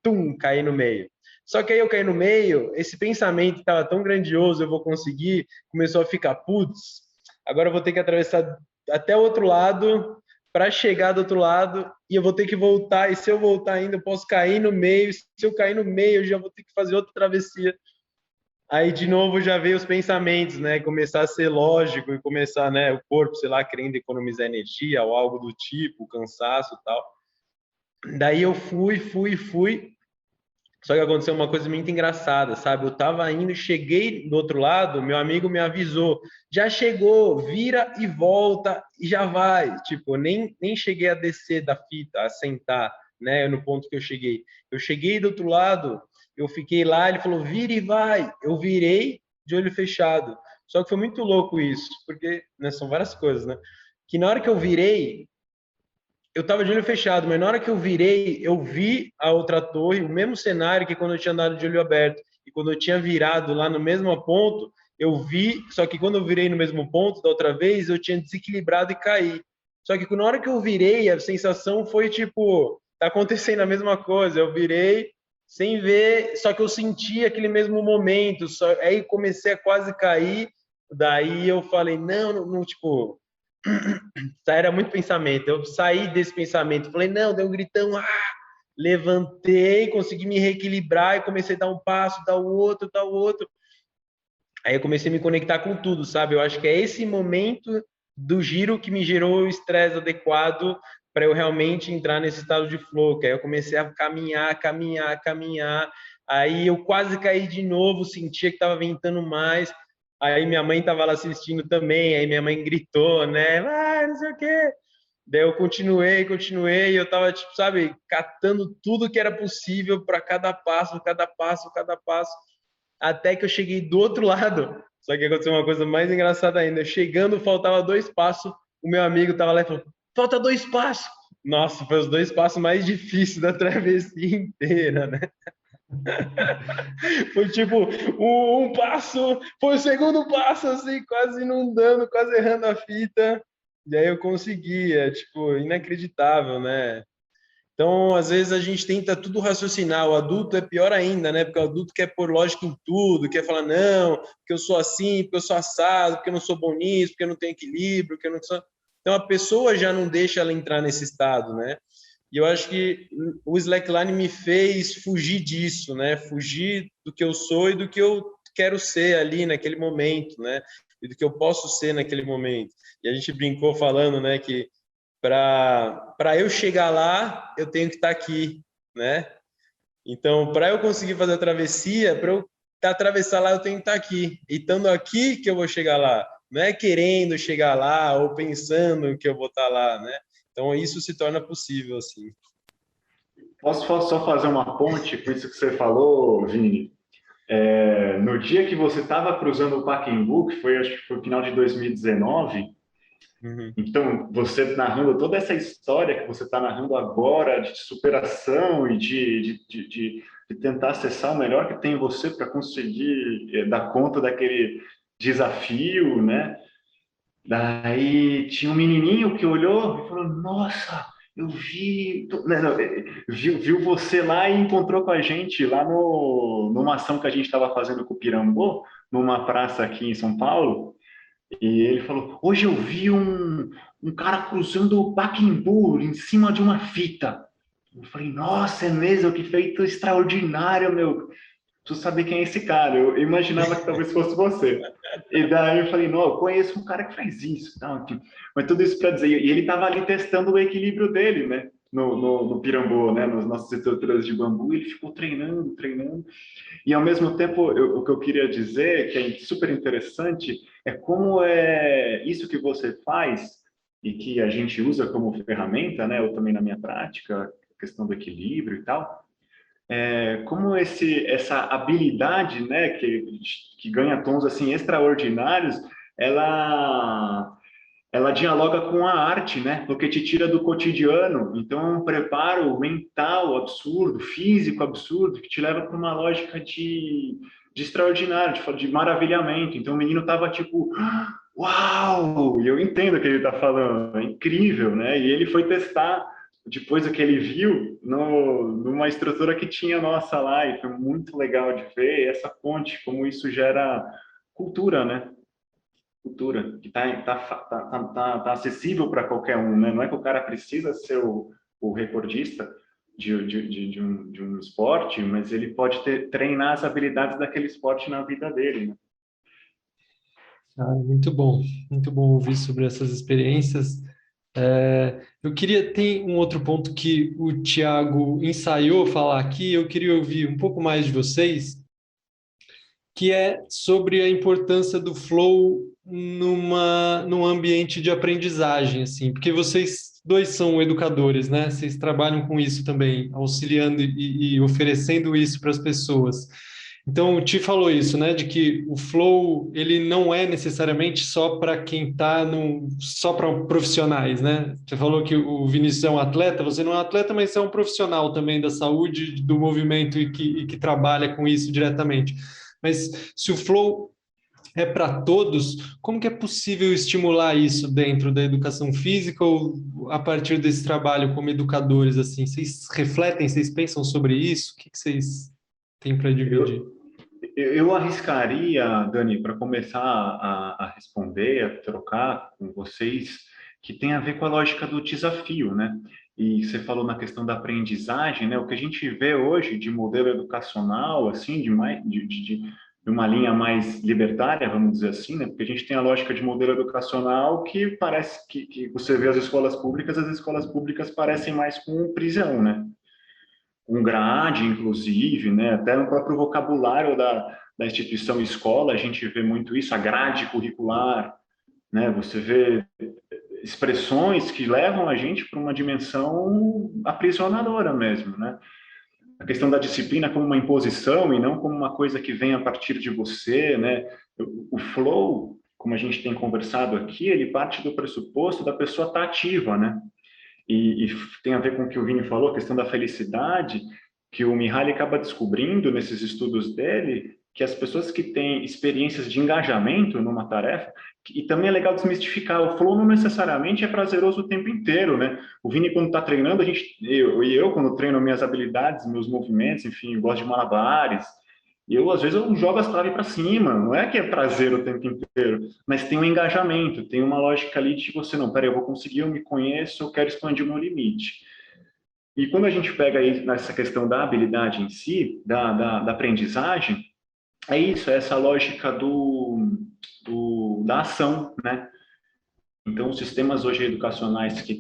tum, caí no meio. Só que aí eu caí no meio, esse pensamento que estava tão grandioso, eu vou conseguir, começou a ficar, putz, agora eu vou ter que atravessar até o outro lado para chegar do outro lado e eu vou ter que voltar. E se eu voltar ainda, eu posso cair no meio. Se eu cair no meio, eu já vou ter que fazer outra travessia. Aí, de novo, já veio os pensamentos, né? Começar a ser lógico e começar, né? O corpo, sei lá, querendo economizar energia ou algo do tipo, cansaço e tal. Daí eu fui. Só que aconteceu uma coisa muito engraçada, sabe? Eu tava indo, cheguei do outro lado, meu amigo me avisou, já chegou, vira e volta e já vai. Tipo, nem cheguei a descer da fita, a sentar, né, no ponto que eu cheguei. Eu cheguei do outro lado, eu fiquei lá, ele falou, vira e vai. Eu virei de olho fechado. Só que foi muito louco isso, porque, né, são várias coisas, né? Que na hora que eu virei, eu tava de olho fechado, mas na hora que eu virei, eu vi a outra torre, o mesmo cenário que quando eu tinha andado de olho aberto. E quando eu tinha virado lá no mesmo ponto, eu vi, só que quando eu virei no mesmo ponto da outra vez, eu tinha desequilibrado e caí. Só que na hora que eu virei, a sensação foi tipo, tá acontecendo a mesma coisa. Eu virei sem ver, só que eu senti aquele mesmo momento, aí comecei a quase cair. Daí eu falei, não, tipo, era muito pensamento. Eu saí desse pensamento, falei, não, dei um gritão, levantei, consegui me reequilibrar e comecei a dar um passo, dar o outro, dar o outro. Aí eu comecei a me conectar com tudo, sabe? Eu acho que é esse momento do giro que me gerou o estresse adequado para eu realmente entrar nesse estado de flow. Que aí eu comecei a caminhar. Aí eu quase caí de novo, sentia que estava ventando mais. Aí minha mãe estava lá assistindo também, aí minha mãe gritou, né? Não sei o quê. Daí eu continuei, e eu tava, tipo, sabe, catando tudo que era possível para cada passo, até que eu cheguei do outro lado. Só que aconteceu uma coisa mais engraçada ainda. Chegando, faltava 2 passos, o meu amigo tava lá e falou: falta 2 passos. Nossa, foi os 2 passos mais difíceis da travessia inteira, né? Foi tipo, um passo, foi o segundo passo, assim, quase inundando, quase errando a fita. E aí eu consegui, é tipo, inacreditável, né? Então, às vezes a gente tenta tudo raciocinar. O adulto é pior ainda, né? Porque o adulto quer pôr lógica em tudo, quer falar, não, porque eu sou assim, porque eu sou assado, porque eu não sou bom nisso, porque eu não tenho equilíbrio, porque eu não sou. Então, a pessoa já não deixa ela entrar nesse estado, né? E eu acho que o slackline me fez fugir disso, né? Fugir do que eu sou e do que eu quero ser ali naquele momento, né? E do que eu posso ser naquele momento. E a gente brincou falando, né, que para eu chegar lá, eu tenho que estar aqui, né? Então, para eu conseguir fazer a travessia, para eu atravessar lá, eu tenho que estar aqui. E estando aqui que eu vou chegar lá. Não é querendo chegar lá ou pensando que eu vou estar lá, né? Então, isso se torna possível, assim. Posso só fazer uma ponte com isso que você falou, Vini? No dia que você estava cruzando o Pacaembu, que foi, acho que foi o final de 2019, Uhum. então, você narrando toda essa história que você está narrando agora, de superação e de tentar acessar o melhor que tem em você para conseguir dar conta daquele desafio, né? Daí tinha um menininho que olhou e falou: Nossa, eu vi. Não, viu você lá e encontrou com a gente lá numa ação que a gente estava fazendo com o Pirambô, numa praça aqui em São Paulo. E ele falou: Hoje eu vi um cara cruzando o Pacaembu em cima de uma fita. Eu falei: Nossa, é mesmo? Que feito extraordinário, meu. Preciso saber quem é esse cara. Eu imaginava que talvez fosse você. E daí eu falei: Não, eu conheço um cara que faz isso. Tá? Mas tudo isso para dizer. E ele estava ali testando o equilíbrio dele, né? No Pirambô, né? Nas nossas estruturas de bambu. E ele ficou treinando. E, ao mesmo tempo, o que eu queria dizer, que é super interessante, é como é isso que você faz e que a gente usa como ferramenta, né? Eu também na minha prática, a questão do equilíbrio e tal, como essa habilidade, né, que ganha tons assim extraordinários, ela ela dialoga com a arte, né? Porque te tira do cotidiano. Então, é um preparo mental absurdo, físico absurdo, que te leva para uma lógica de extraordinário, de maravilhamento. Então, o menino tava tipo, uau! E eu entendo o que ele está falando, é incrível, né? E ele foi testar depois do que ele viu numa estrutura que tinha nossa lá, e foi muito legal de ver essa ponte, como isso gera cultura, né? Cultura, que tá acessível para qualquer um, né? Não é que o cara precisa ser o recordista, de um esporte, mas ele pode treinar as habilidades daquele esporte na vida dele, né? Ah, muito bom ouvir sobre essas experiências. Eu queria ter um outro ponto que o Tiago ensaiou falar aqui, eu queria ouvir um pouco mais de vocês, que é sobre a importância do flow num ambiente de aprendizagem, assim, porque vocês dois são educadores, né? Vocês trabalham com isso também, auxiliando e oferecendo isso para as pessoas. Então, o Ti falou isso, né? De que o flow, ele não é necessariamente só para quem está no, só para profissionais, né? Você falou que o Vinícius é um atleta, você não é um atleta, mas é um profissional também da saúde, do movimento e que trabalha com isso diretamente. Mas se o flow é para todos, como que é possível estimular isso dentro da educação física ou a partir desse trabalho como educadores, assim? Vocês refletem, vocês pensam sobre isso? O que que vocês têm para dividir? Eu arriscaria, Dani, para começar a responder, a trocar com vocês, que tem a ver com a lógica do desafio, né? E você falou na questão da aprendizagem, né? O que a gente vê hoje de modelo educacional, assim, de uma linha mais libertária, vamos dizer assim, né? Porque a gente tem a lógica de modelo educacional que parece que você vê as escolas públicas parecem mais com prisão, né? Com grade, inclusive, né? Até no próprio vocabulário da instituição escola, a gente vê muito isso, a grade curricular, né? Você vê expressões que levam a gente para uma dimensão aprisionadora mesmo, né? A questão da disciplina como uma imposição e não como uma coisa que vem a partir de você, né? O flow, como a gente tem conversado aqui, ele parte do pressuposto da pessoa estar ativa, né? E tem a ver com o que o Vini falou, a questão da felicidade, que o Mihaly acaba descobrindo nesses estudos dele, que as pessoas que têm experiências de engajamento numa tarefa, e também é legal desmistificar, o flow não necessariamente é prazeroso o tempo inteiro, né? O Vini, quando está treinando, eu, quando treino minhas habilidades, meus movimentos, enfim, eu gosto de malabares, e às vezes, eu jogo as traves para cima, não é que é prazer o tempo inteiro, mas tem um engajamento, tem uma lógica ali de você, não, peraí, eu vou conseguir, eu me conheço, eu quero expandir o meu limite. E quando a gente pega aí nessa questão da habilidade em si, da aprendizagem, é isso, é essa lógica da ação, né? Então, os sistemas hoje educacionais que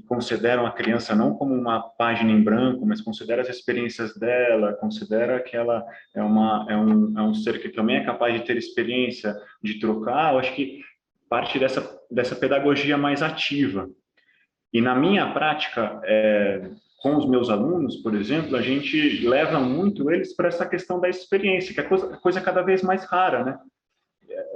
consideram a criança não como uma página em branco, mas considera as experiências dela, considera que ela é um ser que também é capaz de ter experiência, de trocar, eu acho que parte dessa pedagogia mais ativa. E na minha prática, com os meus alunos, por exemplo, a gente leva muito eles para essa questão da experiência, que é coisa cada vez mais rara, né?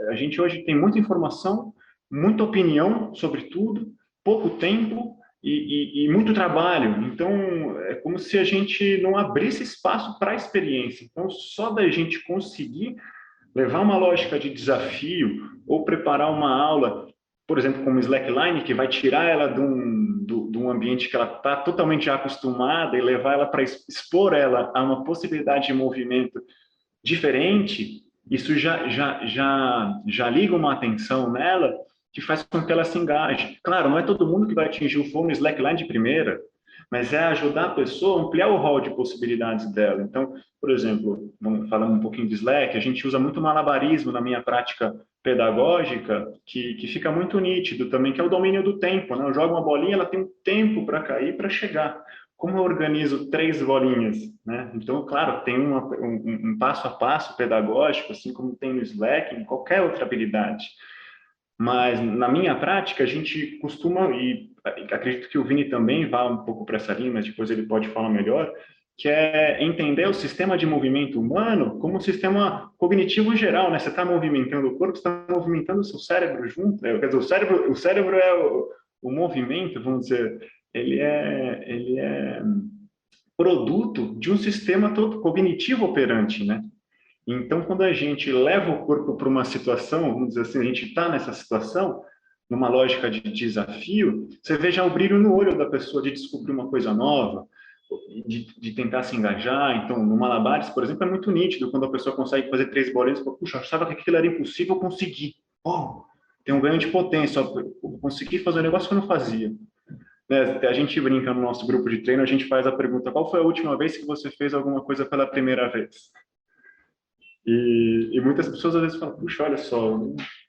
A gente hoje tem muita informação, muita opinião sobre tudo, pouco tempo e muito trabalho. Então, é como se a gente não abrisse espaço para a experiência. Então, só da gente conseguir levar uma lógica de desafio ou preparar uma aula, por exemplo, como slackline, que vai tirar ela de um ambiente que ela está totalmente já acostumada e levar ela para expor ela a uma possibilidade de movimento diferente, isso já liga uma atenção nela que faz com que ela se engaje. Claro, não é todo mundo que vai atingir o flow no slackline de primeira, mas é ajudar a pessoa a ampliar o rol de possibilidades dela. Então, por exemplo, falando um pouquinho de Slack, a gente usa muito malabarismo na minha prática pedagógica, que fica muito nítido também, que é o domínio do tempo, né? Eu jogo uma bolinha, ela tem um tempo para cair, para chegar. Como eu organizo 3 bolinhas, né? Então, claro, tem um passo a passo pedagógico, assim como tem no Slack, em qualquer outra habilidade. Mas, na minha prática, a gente costuma, e acredito que o Vini também vá um pouco para essa linha, mas depois ele pode falar melhor, que é entender o sistema de movimento humano como um sistema cognitivo geral, né? Você está movimentando o corpo, você está movimentando o seu cérebro junto. Quer dizer, o cérebro é o movimento, vamos dizer, ele é produto de um sistema todo cognitivo operante, né? Então, quando a gente leva o corpo para uma situação, vamos dizer assim, a gente está nessa situação, numa lógica de desafio, você vê já o brilho no olho da pessoa de descobrir uma coisa nova, de tentar se engajar. Então, no Malabares, por exemplo, é muito nítido quando a pessoa consegue fazer 3 bolinhas e fala, puxa, eu achava que aquilo era impossível, eu consegui. Oh, tem um ganho de potência, eu consegui fazer um negócio que eu não fazia. né, a gente brinca no nosso grupo de treino, a gente faz a pergunta: qual foi a última vez que você fez alguma coisa pela primeira vez? E muitas pessoas às vezes falam: puxa, olha só,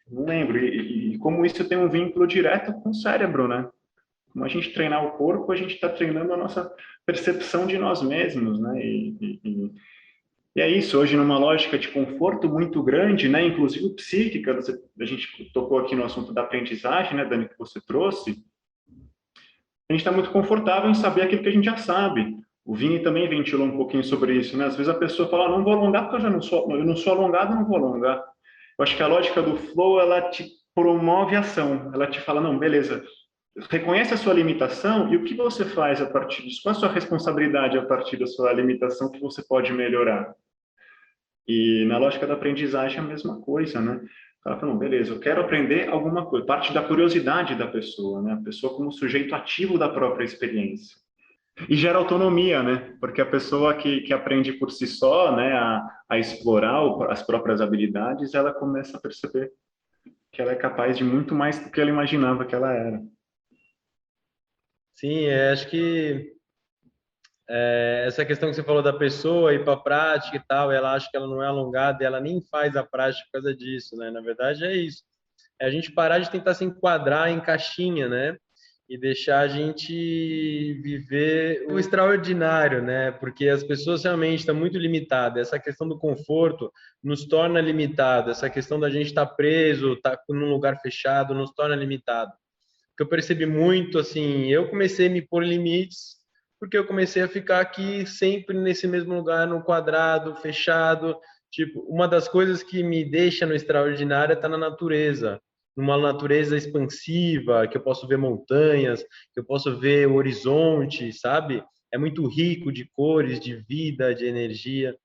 não lembro. E como isso tem um vínculo direto com o cérebro, né? Como a gente treinar o corpo, a gente está treinando a nossa percepção de nós mesmos, né? E é isso, hoje numa lógica de conforto muito grande, né? Inclusive psíquica, a gente tocou aqui no assunto da aprendizagem, né, Dani, que você trouxe. A gente está muito confortável em saber aquilo que a gente já sabe. O Vini também ventilou um pouquinho sobre isso, né? Às vezes a pessoa fala: não vou alongar porque eu não sou alongado, não vou alongar. Eu acho que a lógica do flow, ela te promove a ação. Ela te fala: não, beleza, reconhece a sua limitação e o que você faz a partir disso? Qual a sua responsabilidade a partir da sua limitação que você pode melhorar? E na lógica da aprendizagem é a mesma coisa, né? Ela fala: não, beleza, eu quero aprender alguma coisa. Parte da curiosidade da pessoa, né? A pessoa como sujeito ativo da própria experiência. E gera autonomia, né? Porque a pessoa que aprende por si só, né, a explorar as próprias habilidades, ela começa a perceber que ela é capaz de muito mais do que ela imaginava que ela era. Sim, acho que essa questão que você falou da pessoa ir para a prática e tal, ela acha que ela não é alongada e ela nem faz a prática por causa disso, né? Na verdade é isso. É a gente parar de tentar se enquadrar em caixinha, né? E deixar a gente viver o extraordinário, né? Porque as pessoas realmente estão muito limitadas. Essa questão do conforto nos torna limitado. Essa questão da gente estar preso, estar num lugar fechado, nos torna limitado. Que eu percebi muito, assim, eu comecei a me pôr limites porque eu comecei a ficar aqui sempre nesse mesmo lugar, no quadrado, fechado. Tipo, uma das coisas que me deixa no extraordinário é estar na natureza, numa natureza expansiva, que eu posso ver montanhas, que eu posso ver o horizonte, sabe? É muito rico de cores, de vida, de energia.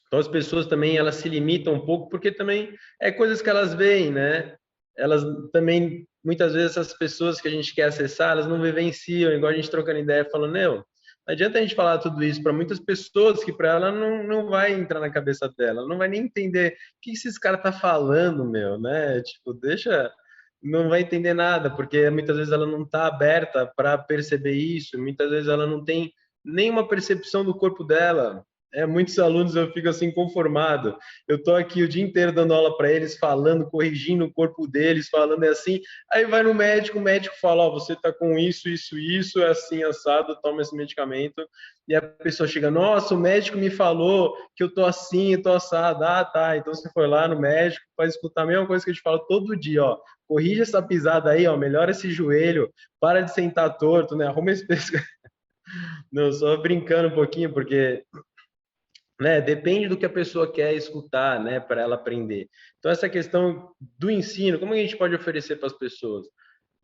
Então as pessoas também elas se limitam um pouco porque também é coisas que elas veem, né? Elas também muitas vezes essas pessoas que a gente quer acessar, elas não vivenciam, igual a gente trocando ideia falando: não adianta a gente falar tudo isso para muitas pessoas que para ela não vai entrar na cabeça dela, ela não vai nem entender o que esses caras tá falando, meu, né? Tipo, deixa, não vai entender nada, porque muitas vezes ela não está aberta para perceber isso, muitas vezes ela não tem nenhuma percepção do corpo dela. Muitos alunos eu fico assim conformado. Eu tô aqui o dia inteiro dando aula para eles, falando, corrigindo o corpo deles, falando assim. Aí vai no médico, o médico fala: ó, você tá com isso, isso, isso, é assim assado, toma esse medicamento. E a pessoa chega: nossa, o médico me falou que eu tô assim, eu tô assado. Ah, tá. Então você foi lá no médico para escutar a mesma coisa que eu te falo todo dia, ó. Corrija essa pisada aí, ó, melhora esse joelho, para de sentar torto, né? Arruma esse pescoço. Não, só brincando um pouquinho, porque né? Depende do que a pessoa quer escutar, né, para ela aprender. Então essa questão do ensino, como a gente pode oferecer para as pessoas?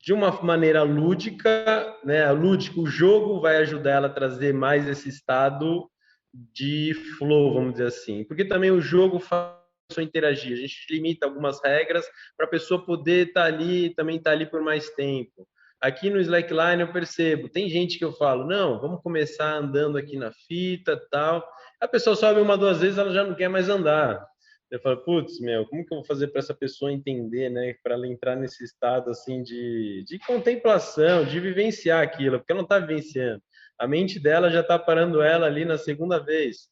De uma maneira lúdica, né? Lúdico, o jogo vai ajudar ela a trazer mais esse estado de flow, vamos dizer assim. Porque também o jogo faz a pessoa interagir. A gente limita algumas regras para a pessoa poder estar ali, também estar ali por mais tempo. Aqui no Slackline eu percebo, tem gente que eu falo: não, vamos começar andando aqui na fita, tal. A pessoa sobe uma, duas vezes, ela já não quer mais andar. Eu falo: putz, meu, como que eu vou fazer para essa pessoa entender, né? Para ela entrar nesse estado assim de contemplação, de vivenciar aquilo, porque ela não está vivenciando. A mente dela já está parando ela ali na segunda vez.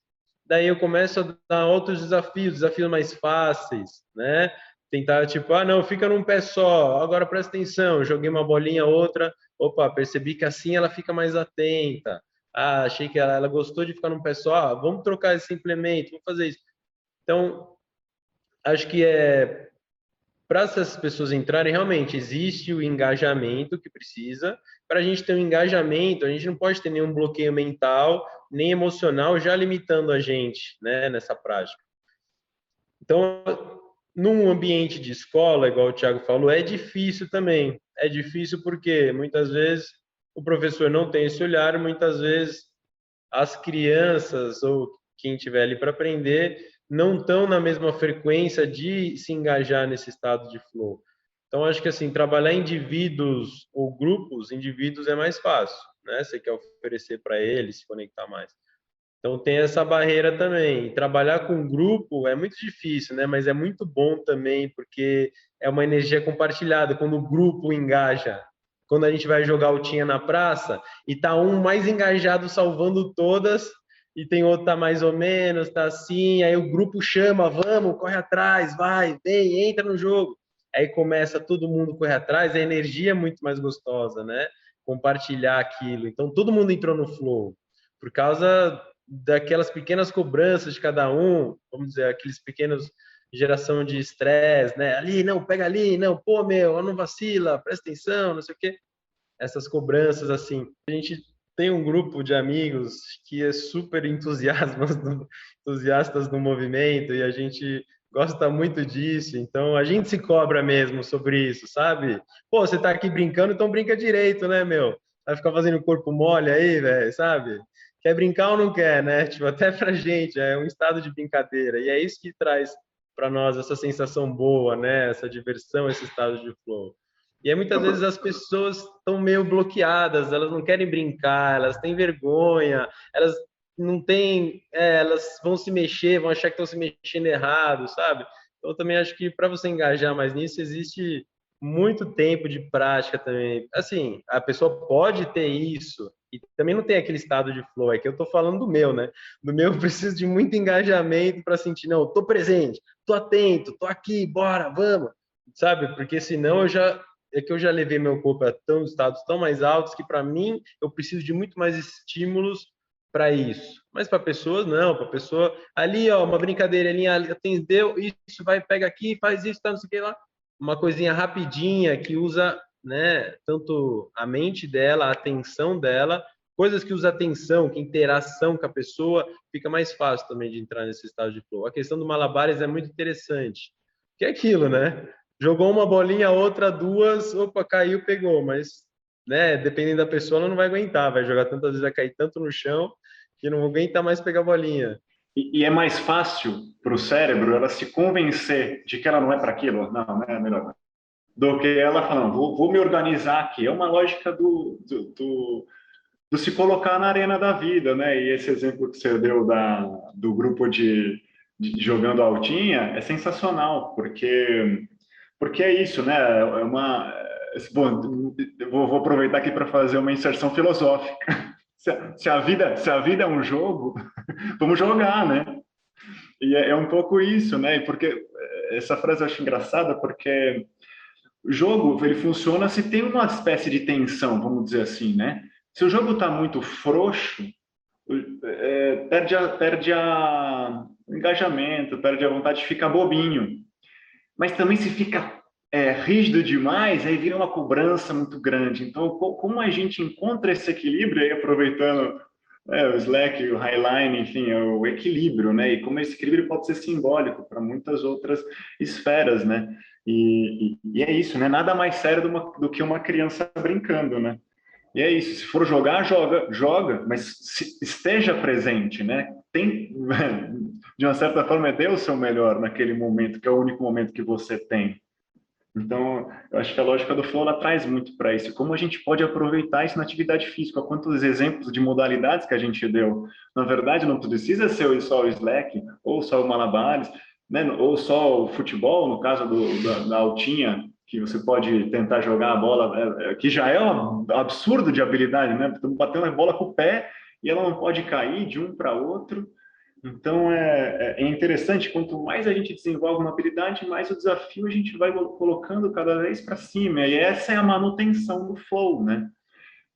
Daí eu começo a dar outros desafios mais fáceis, né? Tentar, tipo: ah, não, fica num pé só, agora presta atenção, joguei uma bolinha, outra, opa, percebi que assim ela fica mais atenta. Ah, achei que ela gostou de ficar num pé só, ah, vamos trocar esse implemento, vamos fazer isso. Então, acho que para essas pessoas entrarem, realmente existe o engajamento que precisa. Para a gente ter um engajamento, a gente não pode ter nenhum bloqueio mental, nem emocional, já limitando a gente, né, nessa prática. Então, num ambiente de escola, igual o Thiago falou, é difícil também. É difícil porque muitas vezes o professor não tem esse olhar, muitas vezes as crianças ou quem estiver ali para aprender não estão na mesma frequência de se engajar nesse estado de flow. Então, acho que assim, trabalhar indivíduos ou grupos, indivíduos é mais fácil, né? Você quer oferecer para eles, se conectar mais. Então, tem essa barreira também. Trabalhar com grupo é muito difícil, né? Mas é muito bom também, porque é uma energia compartilhada, quando o grupo engaja. quando a gente vai jogar altinha na praça e tá um mais engajado salvando todas e tem outro tá mais ou menos, tá assim, aí o grupo chama, vamos, corre atrás, vai, vem, entra no jogo. Aí começa todo mundo correr atrás, a energia é muito mais gostosa, né? Compartilhar aquilo. Então todo mundo entrou no flow por causa daquelas pequenas cobranças de cada um, vamos dizer, aqueles pequenos geração de estresse, né? Ali, não, pega ali, não, pô, meu, não vacila, presta atenção, não sei o quê. Essas cobranças, assim. A gente tem um grupo de amigos que é super entusiastas do movimento e a gente gosta muito disso, então a gente se cobra mesmo sobre isso, sabe? Pô, você tá aqui brincando, então brinca direito, né, meu? Vai ficar fazendo corpo mole aí, velho, sabe? Quer brincar ou não quer, né? Tipo, até pra gente, é um estado de brincadeira. E é isso que traz para nós essa sensação boa, né? Essa diversão, esse estado de flow. E aí muitas vezes as pessoas estão meio bloqueadas, elas não querem brincar, elas têm vergonha, elas não têm, elas vão se mexer, vão achar que estão se mexendo errado, sabe? Então eu também acho que para você engajar mais nisso existe muito tempo de prática também. Assim, a pessoa pode ter isso e também não tem aquele estado de flow, é que eu tô falando do meu, né? Do meu eu preciso de muito engajamento para sentir, não, tô presente, tô atento, tô aqui, bora, vamos, sabe? Porque senão eu já levei meu corpo a estados tão mais altos que para mim eu preciso de muito mais estímulos para isso. Mas para pessoas não, para pessoa ali, ó, uma brincadeirinha ali, atendeu, isso vai, pega aqui, faz isso, tá, não sei o que lá. Uma coisinha rapidinha que usa, né, tanto a mente dela, a atenção dela, coisas que usa atenção, que interação com a pessoa, fica mais fácil também de entrar nesse estado de flow. A questão do malabares é muito interessante. Que é aquilo, né? Jogou uma bolinha, outra, duas, opa, caiu, pegou, mas, né, dependendo da pessoa, ela não vai aguentar, vai jogar tantas vezes, vai cair tanto no chão que não aguenta mais pegar a bolinha. E é mais fácil para o cérebro ela se convencer de que ela não é para aquilo, não é melhor, do que ela falando, vou me organizar aqui. É uma lógica do se colocar na arena da vida, né? E esse exemplo que você deu do grupo de jogando altinha é sensacional, porque é isso, né? É uma, bom, vou aproveitar aqui para fazer uma inserção filosófica. Se a vida é um jogo, vamos jogar, né? E é um pouco isso, né? E porque essa frase eu acho engraçada, porque o jogo ele funciona se tem uma espécie de tensão, vamos dizer assim, né? Se o jogo está muito frouxo, perde o engajamento, perde a vontade de ficar bobinho. Mas também se fica rígido demais, aí vira uma cobrança muito grande. Então, como a gente encontra esse equilíbrio, aí aproveitando o Slack, o Highline, enfim, o equilíbrio, né? E como esse equilíbrio pode ser simbólico para muitas outras esferas, né? E é isso, né? Nada mais sério do que uma criança brincando, né? E é isso, se for jogar, joga, mas esteja presente, né? Tem, de uma certa forma, dê o seu melhor naquele momento, que é o único momento que você tem. Então, eu acho que a lógica do flow ela traz muito para isso. Como a gente pode aproveitar isso na atividade física? Quantos exemplos de modalidades que a gente deu? Na verdade, não precisa ser só o Slack, ou só o Malabares, né? Ou só o futebol, no caso da altinha, que você pode tentar jogar a bola, que já é um absurdo de habilidade, né? Estamos batendo a bola com o pé e ela não pode cair de um para outro. Então, é interessante, quanto mais a gente desenvolve uma habilidade, mais o desafio a gente vai colocando cada vez para cima. E essa é a manutenção do flow, né?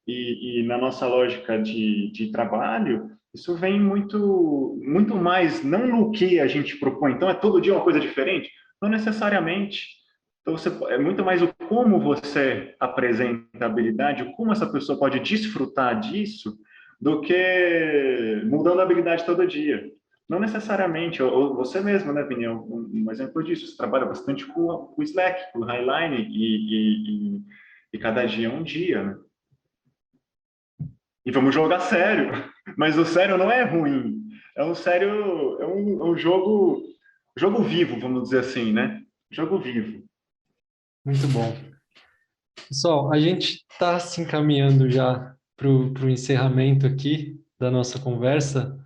E na nossa lógica de trabalho, isso vem muito mais, não no que a gente propõe. Então, é todo dia uma coisa diferente? Não necessariamente. Então, é muito mais o como você apresenta a habilidade, o como essa pessoa pode desfrutar disso, do que mudando a habilidade todo dia. Não necessariamente, ou você mesmo, né, Vini? Um exemplo disso. Você trabalha bastante com o Slack, com o Highline, e cada dia é um dia, né? E vamos jogar sério. Mas o sério não é ruim. É um sério, é um jogo vivo, vamos dizer assim, né? Jogo vivo. Muito bom. Pessoal, a gente está se encaminhando já para o encerramento aqui da nossa conversa.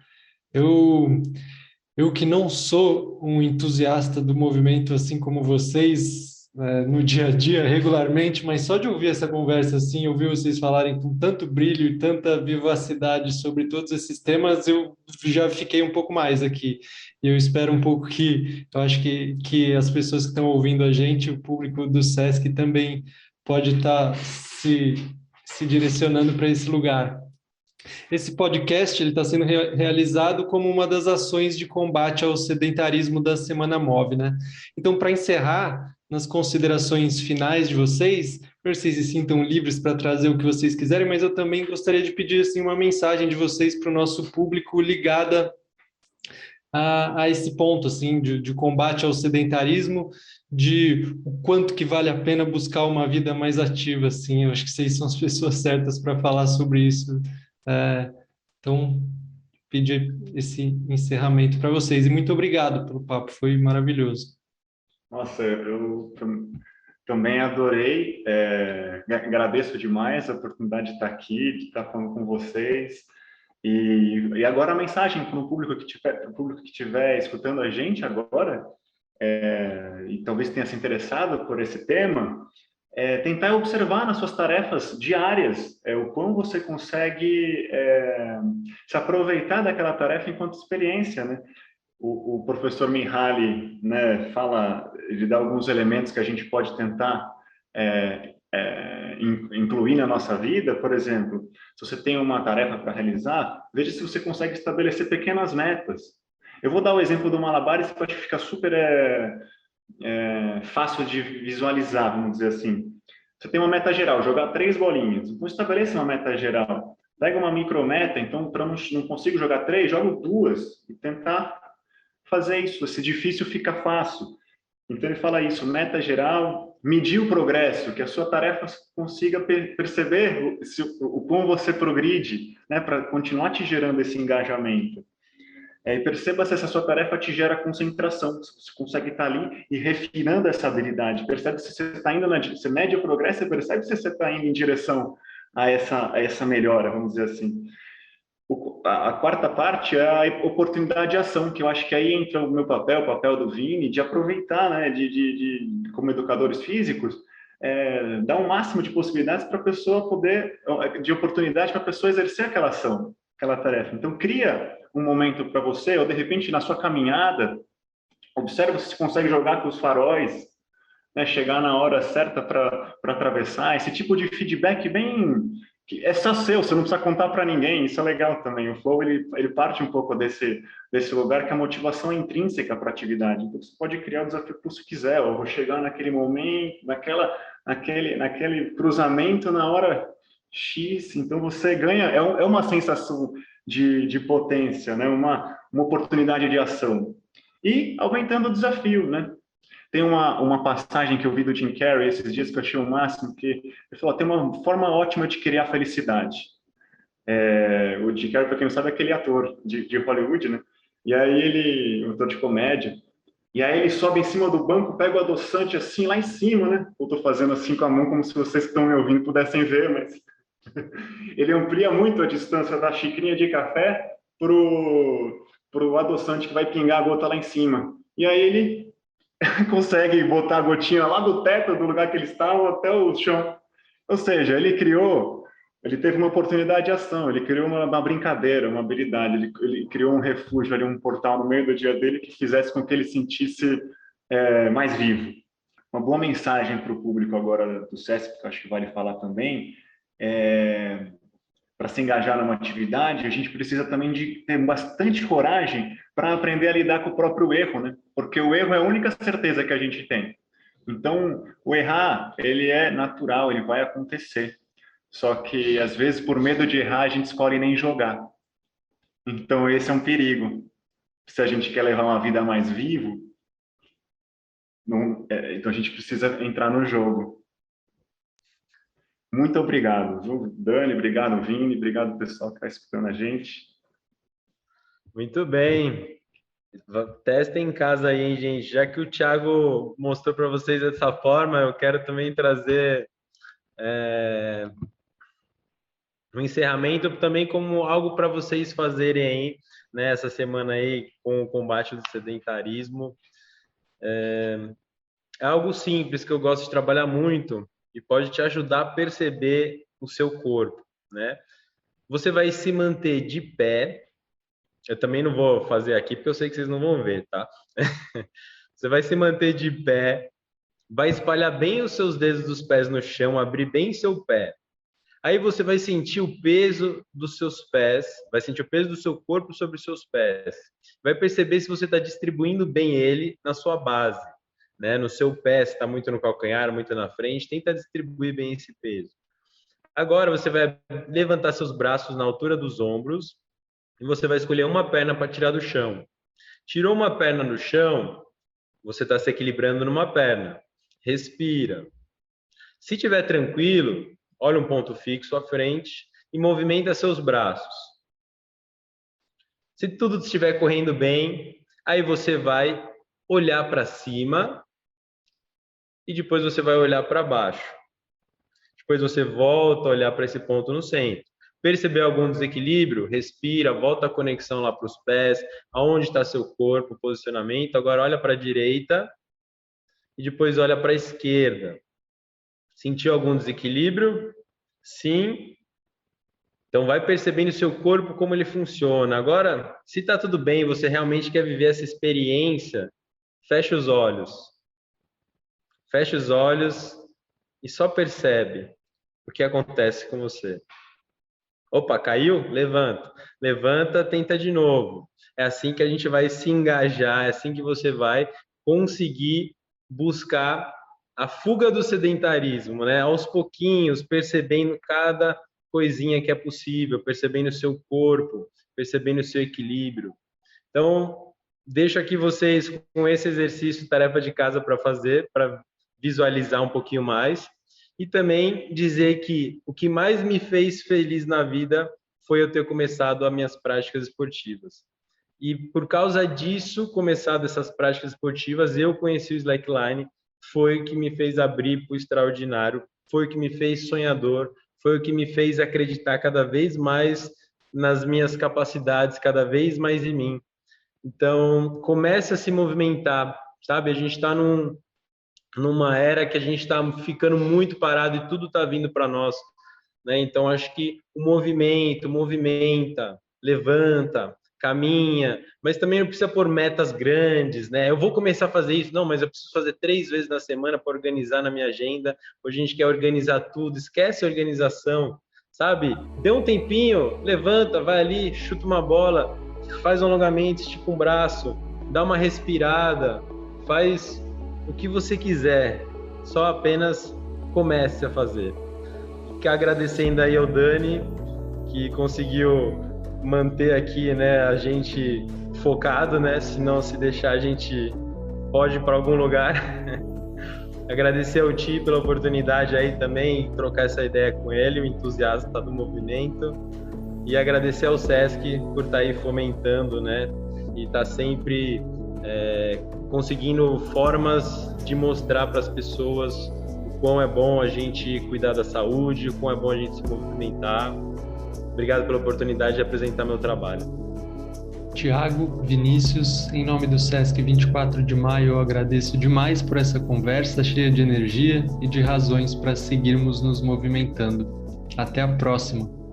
Eu que não sou um entusiasta do movimento assim como vocês, no dia a dia regularmente, mas só de ouvir essa conversa assim, ouvir vocês falarem com tanto brilho e tanta vivacidade sobre todos esses temas, eu já fiquei um pouco mais aqui. E eu espero um pouco eu acho que as pessoas que estão ouvindo a gente, o público do SESC também pode estar se direcionando para esse lugar. Esse podcast ele está sendo realizado como uma das ações de combate ao sedentarismo da Semana Move, né? Então, para encerrar, nas considerações finais de vocês, vocês se sintam livres para trazer o que vocês quiserem, mas eu também gostaria de pedir assim, uma mensagem de vocês para o nosso público ligada a esse ponto assim de combate ao sedentarismo, de o quanto que vale a pena buscar uma vida mais ativa, assim. Eu acho que vocês são as pessoas certas para falar sobre isso. É, então, pedir esse encerramento para vocês. E muito obrigado pelo papo, foi maravilhoso. Nossa, eu também adorei, agradeço demais a oportunidade de estar aqui, de estar falando com vocês. E agora a mensagem para o público que tiver escutando a gente agora, e talvez tenha se interessado por esse tema, tentar observar nas suas tarefas diárias o quão você consegue se aproveitar daquela tarefa enquanto experiência, né? O professor Mihaly, né, ele dá alguns elementos que a gente pode tentar incluir na nossa vida. Por exemplo, se você tem uma tarefa para realizar, veja se você consegue estabelecer pequenas metas. Eu vou dar o exemplo do malabares, que pode ficar super fácil de visualizar, vamos dizer assim. Você tem uma meta geral, jogar 3 bolinhas. Então, estabeleça uma meta geral. Pega uma micrometa, então, para não consigo jogar 3, jogo 2 e tentar fazer isso. Se difícil, fica fácil. Então, ele fala isso, meta geral, medir o progresso, que a sua tarefa consiga perceber o quão você progride, né, para continuar te gerando esse engajamento. E perceba se essa sua tarefa te gera concentração, se você consegue estar ali e refinando essa habilidade. Percebe se você está indo, você mede o progresso, você percebe se você está indo em direção a essa melhora, vamos dizer assim. A quarta parte é a oportunidade de ação, que eu acho que aí entra o meu papel, o papel do Vini, de aproveitar, né, como educadores físicos, dar um máximo de possibilidades para a pessoa de oportunidade para a pessoa exercer aquela ação, aquela tarefa. Então, cria um momento para você, ou de repente na sua caminhada, observa se você consegue jogar com os faróis, né, chegar na hora certa para atravessar, esse tipo de feedback bem que é só seu, você não precisa contar para ninguém, isso é legal também. O flow ele parte um pouco desse lugar que a motivação é intrínseca para a atividade. Então você pode criar o desafio que você quiser, ou vou chegar naquele momento, naquele cruzamento na hora X, então você ganha, é uma sensação de potência, né? Uma oportunidade de ação. E aumentando o desafio, né? Tem uma passagem que eu vi do Jim Carrey esses dias que eu achei o máximo, que ele falou, tem uma forma ótima de criar felicidade. O Jim Carrey, para quem não sabe, é aquele ator de Hollywood, né? E aí um ator de comédia, e aí ele sobe em cima do banco, pega o adoçante assim, lá em cima, né? Eu tô fazendo assim com a mão, como se vocês que estão me ouvindo pudessem ver, mas ele amplia muito a distância da xicrinha de café pro adoçante que vai pingar a gota lá em cima. E aí ele consegue botar a gotinha lá do teto do lugar que eles estavam até o chão. Ou seja, ele teve uma oportunidade de ação, ele criou uma brincadeira, uma habilidade, ele criou um refúgio ali, um portal no meio do dia dele que fizesse com que ele sentisse mais vivo. Uma boa mensagem para o público agora do SESC, que eu acho que vale falar também, para se engajar numa atividade, a gente precisa também de ter bastante coragem para aprender a lidar com o próprio erro, né? Porque o erro é a única certeza que a gente tem. Então, o errar, ele é natural, ele vai acontecer. Só que, às vezes, por medo de errar, a gente escolhe nem jogar. Então, esse é um perigo. Se a gente quer levar uma vida mais viva, então a gente precisa entrar no jogo. Muito obrigado, viu? Dani, obrigado, Vini, obrigado, pessoal que está escutando a gente. Muito bem. Testem em casa aí, hein, gente. Já que o Thiago mostrou para vocês dessa forma, eu quero também trazer um encerramento também como algo para vocês fazerem aí, né, essa semana aí com o combate do sedentarismo. é algo simples que eu gosto de trabalhar muito e pode te ajudar a perceber o seu corpo, né? Você vai se manter de pé. Eu também não vou fazer aqui porque eu sei que vocês não vão ver, tá? Você vai se manter de pé, vai espalhar bem os seus dedos dos pés no chão, abrir bem seu pé. Aí você vai sentir o peso dos seus pés, vai sentir o peso do seu corpo sobre os seus pés. Vai perceber se você está distribuindo bem ele na sua base, né? No seu pé, se está muito no calcanhar, muito na frente, tenta distribuir bem esse peso. Agora você vai levantar seus braços na altura dos ombros e você vai escolher uma perna para tirar do chão. Tirou uma perna do chão, você está se equilibrando numa perna. Respira. Se estiver tranquilo, olha um ponto fixo à frente e movimenta seus braços. Se tudo estiver correndo bem, aí você vai olhar para cima e depois você vai olhar para baixo. Depois você volta a olhar para esse ponto no centro. Percebeu algum desequilíbrio? Respira, volta a conexão lá para os pés, aonde está seu corpo, posicionamento. Agora olha para a direita e depois olha para a esquerda. Sentiu algum desequilíbrio? Sim. Então vai percebendo o seu corpo, como ele funciona. Agora, se está tudo bem, você realmente quer viver essa experiência, fecha os olhos. Fecha os olhos e só percebe o que acontece com você. Opa, caiu? Levanta. Levanta, tenta de novo. É assim que a gente vai se engajar, é assim que você vai conseguir buscar a fuga do sedentarismo, né? Aos pouquinhos, percebendo cada coisinha que é possível, percebendo o seu corpo, percebendo o seu equilíbrio. Então, deixo aqui vocês com esse exercício, tarefa de casa para fazer, para visualizar um pouquinho mais. E também dizer que o que mais me fez feliz na vida foi eu ter começado as minhas práticas esportivas. E por causa disso, começado essas práticas esportivas, eu conheci o slackline, foi o que me fez abrir para o extraordinário, foi o que me fez sonhador, foi o que me fez acreditar cada vez mais nas minhas capacidades, cada vez mais em mim. Então, comece a se movimentar, sabe? A gente está numa era que a gente está ficando muito parado e tudo está vindo para nós, né? Então, acho que o movimento, movimenta, levanta, caminha, mas também não precisa pôr metas grandes, né? Eu vou começar a fazer isso, não, mas eu preciso fazer 3 vezes na semana para organizar na minha agenda. Hoje a gente quer organizar tudo, esquece a organização, sabe? Dê um tempinho, levanta, vai ali, chuta uma bola, faz um alongamento, estica um braço, dá uma respirada, faz o que você quiser, só apenas comece a fazer. Fico agradecendo aí ao Dani, que conseguiu manter aqui, né, a gente focado, né, senão se deixar a gente pode ir para algum lugar. Agradecer ao Ti pela oportunidade aí também, trocar essa ideia com ele, o entusiasta do movimento, e agradecer ao Sesc por estar aí fomentando, né, e estar sempre conseguindo formas de mostrar para as pessoas o quão é bom a gente cuidar da saúde, o quão é bom a gente se movimentar. Obrigado pela oportunidade de apresentar meu trabalho. Tiago, Vinícius, em nome do Sesc 24 de Maio, eu agradeço demais por essa conversa cheia de energia e de razões para seguirmos nos movimentando. Até a próxima!